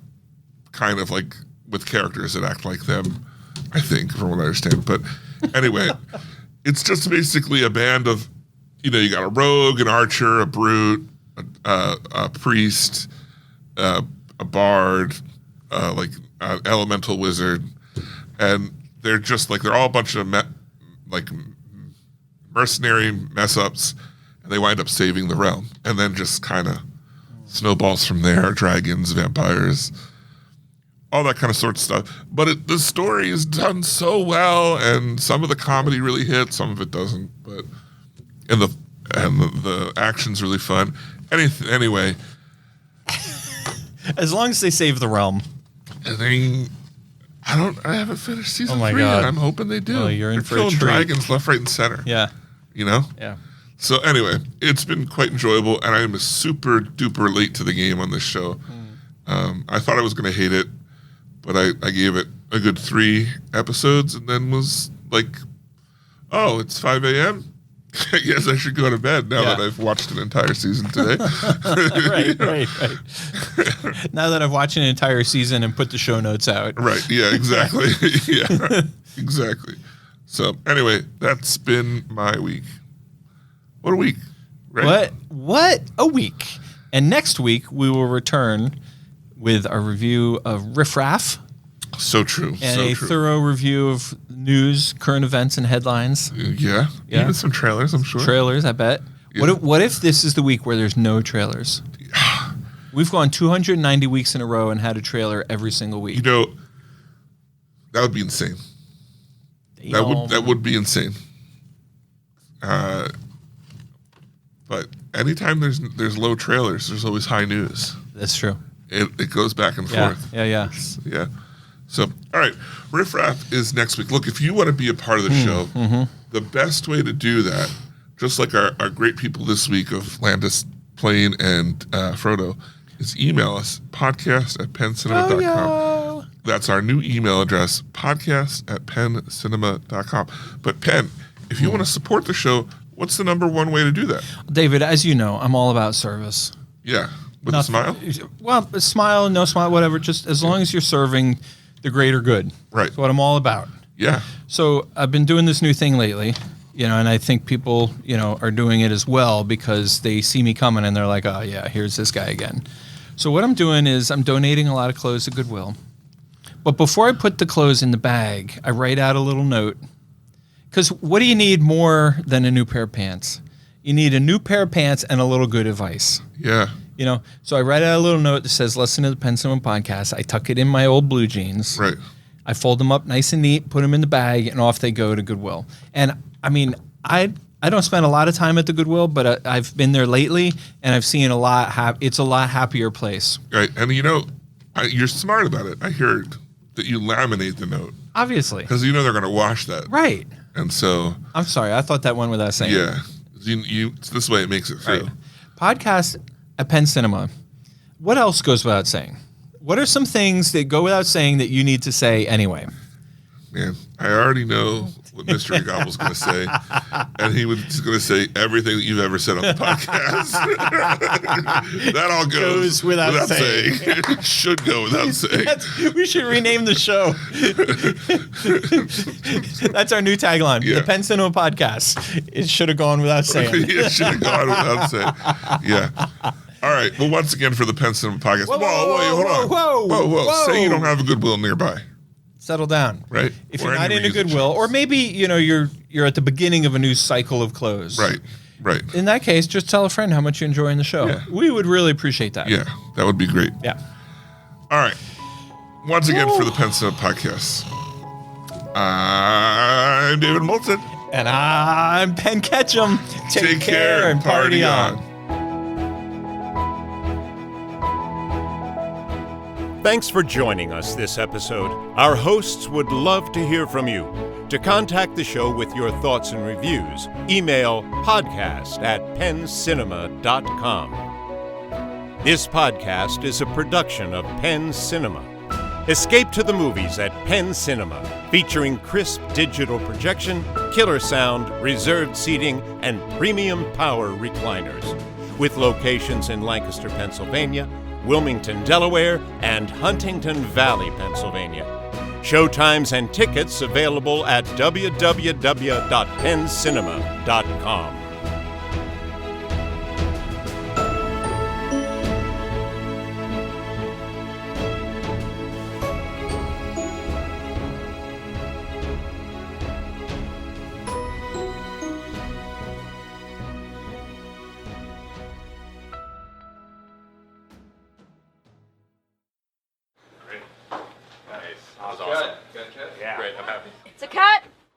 F: kind of like with characters that act like them, I think, from what I understand. But anyway, it's just basically a band of, you know, you got a rogue, an archer, a brute, a priest, a bard, elemental wizard, and they're just like, they're all a bunch of mercenary mess ups, and they wind up saving the realm, and then just kind of snowballs from there. Dragons, vampires, all that kind of sort of stuff. But the story is done so well, and some of the comedy really hits, some of it doesn't. But and the action's really fun. Anyway,
G: as long as they save the realm.
F: I haven't finished season 3
G: God.
F: yet. I'm hoping they do.
G: Oh, you're in
F: They're
G: for a
F: killing
G: treat.
F: dragons left, right, and center.
G: Yeah.
F: You know?
G: Yeah.
F: So anyway, it's been quite enjoyable, and I am super duper late to the game on this show. I thought I was going to hate it, but I gave it a good 3 episodes, and then was like, oh, it's 5 a.m.? I guess I should go to bed now that I've watched an entire season today.
G: Right. Now that I've watched an entire season and put the show notes out.
F: Right, yeah, exactly. Yeah, exactly. So anyway, that's been my week. What a week. Right?
G: What a week. And next week, we will return with a review of Riff Raff.
F: So true.
G: And
F: so
G: a
F: true.
G: thorough review of news, current events, and headlines.
F: Yeah. Even some trailers, I'm sure.
G: Trailers, I bet.
F: Yeah.
G: What if this is the week where there's no trailers? We've gone 290 weeks in a row and had a trailer every single week.
F: You know, that would be insane. That would be insane. But anytime there's low trailers, there's always high news.
G: That's true.
F: It goes back and forth.
G: Yeah.
F: Yeah. So, all right, Riff Raff is next week. Look, if you want to be a part of the show, the best way to do that, just like our great people this week of Landis, Plain, and Frodo, is email us, podcast@pencinema.com. That's our new email address, podcast@pencinema.com. But Penn, if you want to support the show, what's the number one way to do that?
G: David, as you know, I'm all about service.
F: Yeah. With a smile?
G: Well, a smile, no smile, whatever. Just as long as you're serving the greater good.
F: Right.
G: That's what I'm all about.
F: Yeah.
G: So I've been doing this new thing lately, and I think people, are doing it as well because they see me coming and they're like, oh, yeah, here's this guy again. So what I'm doing is I'm donating a lot of clothes to Goodwill. But before I put the clothes in the bag, I write out a little note. Because what do you need more than a new pair of pants? You need a new pair of pants and a little good advice.
F: Yeah.
G: So I write out a little note that says, listen to the Penn Cinema podcast. I tuck it in my old blue jeans.
F: Right.
G: I fold them up nice and neat, put them in the bag, and off they go to Goodwill. And I mean, I don't spend a lot of time at the Goodwill, but I've been there lately, and I've seen it's a lot happier place.
F: Right. And You're smart about it. I heard that you laminate the note.
G: Obviously.
F: Because you know they're going to wash that.
G: Right.
F: And so.
G: I'm sorry. I thought that went without saying.
F: Yeah. This way it makes it feel.
G: Right. Podcast at Penn Cinema. What else goes without saying? What are some things that go without saying that you need to say anyway?
F: Man, I already know what Mr. Gobble's going to say. And he's going to say everything that you've ever said on the podcast. That all goes without saying. Should go without saying.
G: We should rename the show. That's our new tagline.
F: Yeah.
G: The Penn Cinema Podcast. It should have gone without saying.
F: It should have gone without saying. Yeah. All right. Well, once again for the Penn Cinema Podcast. Whoa, hold on. Whoa. Say you don't have a Goodwill nearby.
G: Settle down.
F: Right.
G: If you're not in a Goodwill, or maybe you're at the beginning of a new cycle of clothes.
F: Right.
G: In that case, just tell a friend how much you're enjoying the show.
F: Yeah.
G: We would really appreciate that.
F: Yeah, that would be great.
G: Yeah.
F: All right. Once again for the Penn Cinema Podcast. I'm David Moulton.
G: And I'm Penn Ketchum. Take care and party on.
E: Thanks for joining us this episode. Our hosts would love to hear from you. To contact the show with your thoughts and reviews, email podcast@penncinema.com. This podcast is a production of Penn Cinema. Escape to the movies at Penn Cinema, featuring crisp digital projection, killer sound, reserved seating, and premium power recliners. With locations in Lancaster, Pennsylvania, Wilmington, Delaware, and Huntington Valley, Pennsylvania. Showtimes and tickets available at www.penncinema.com.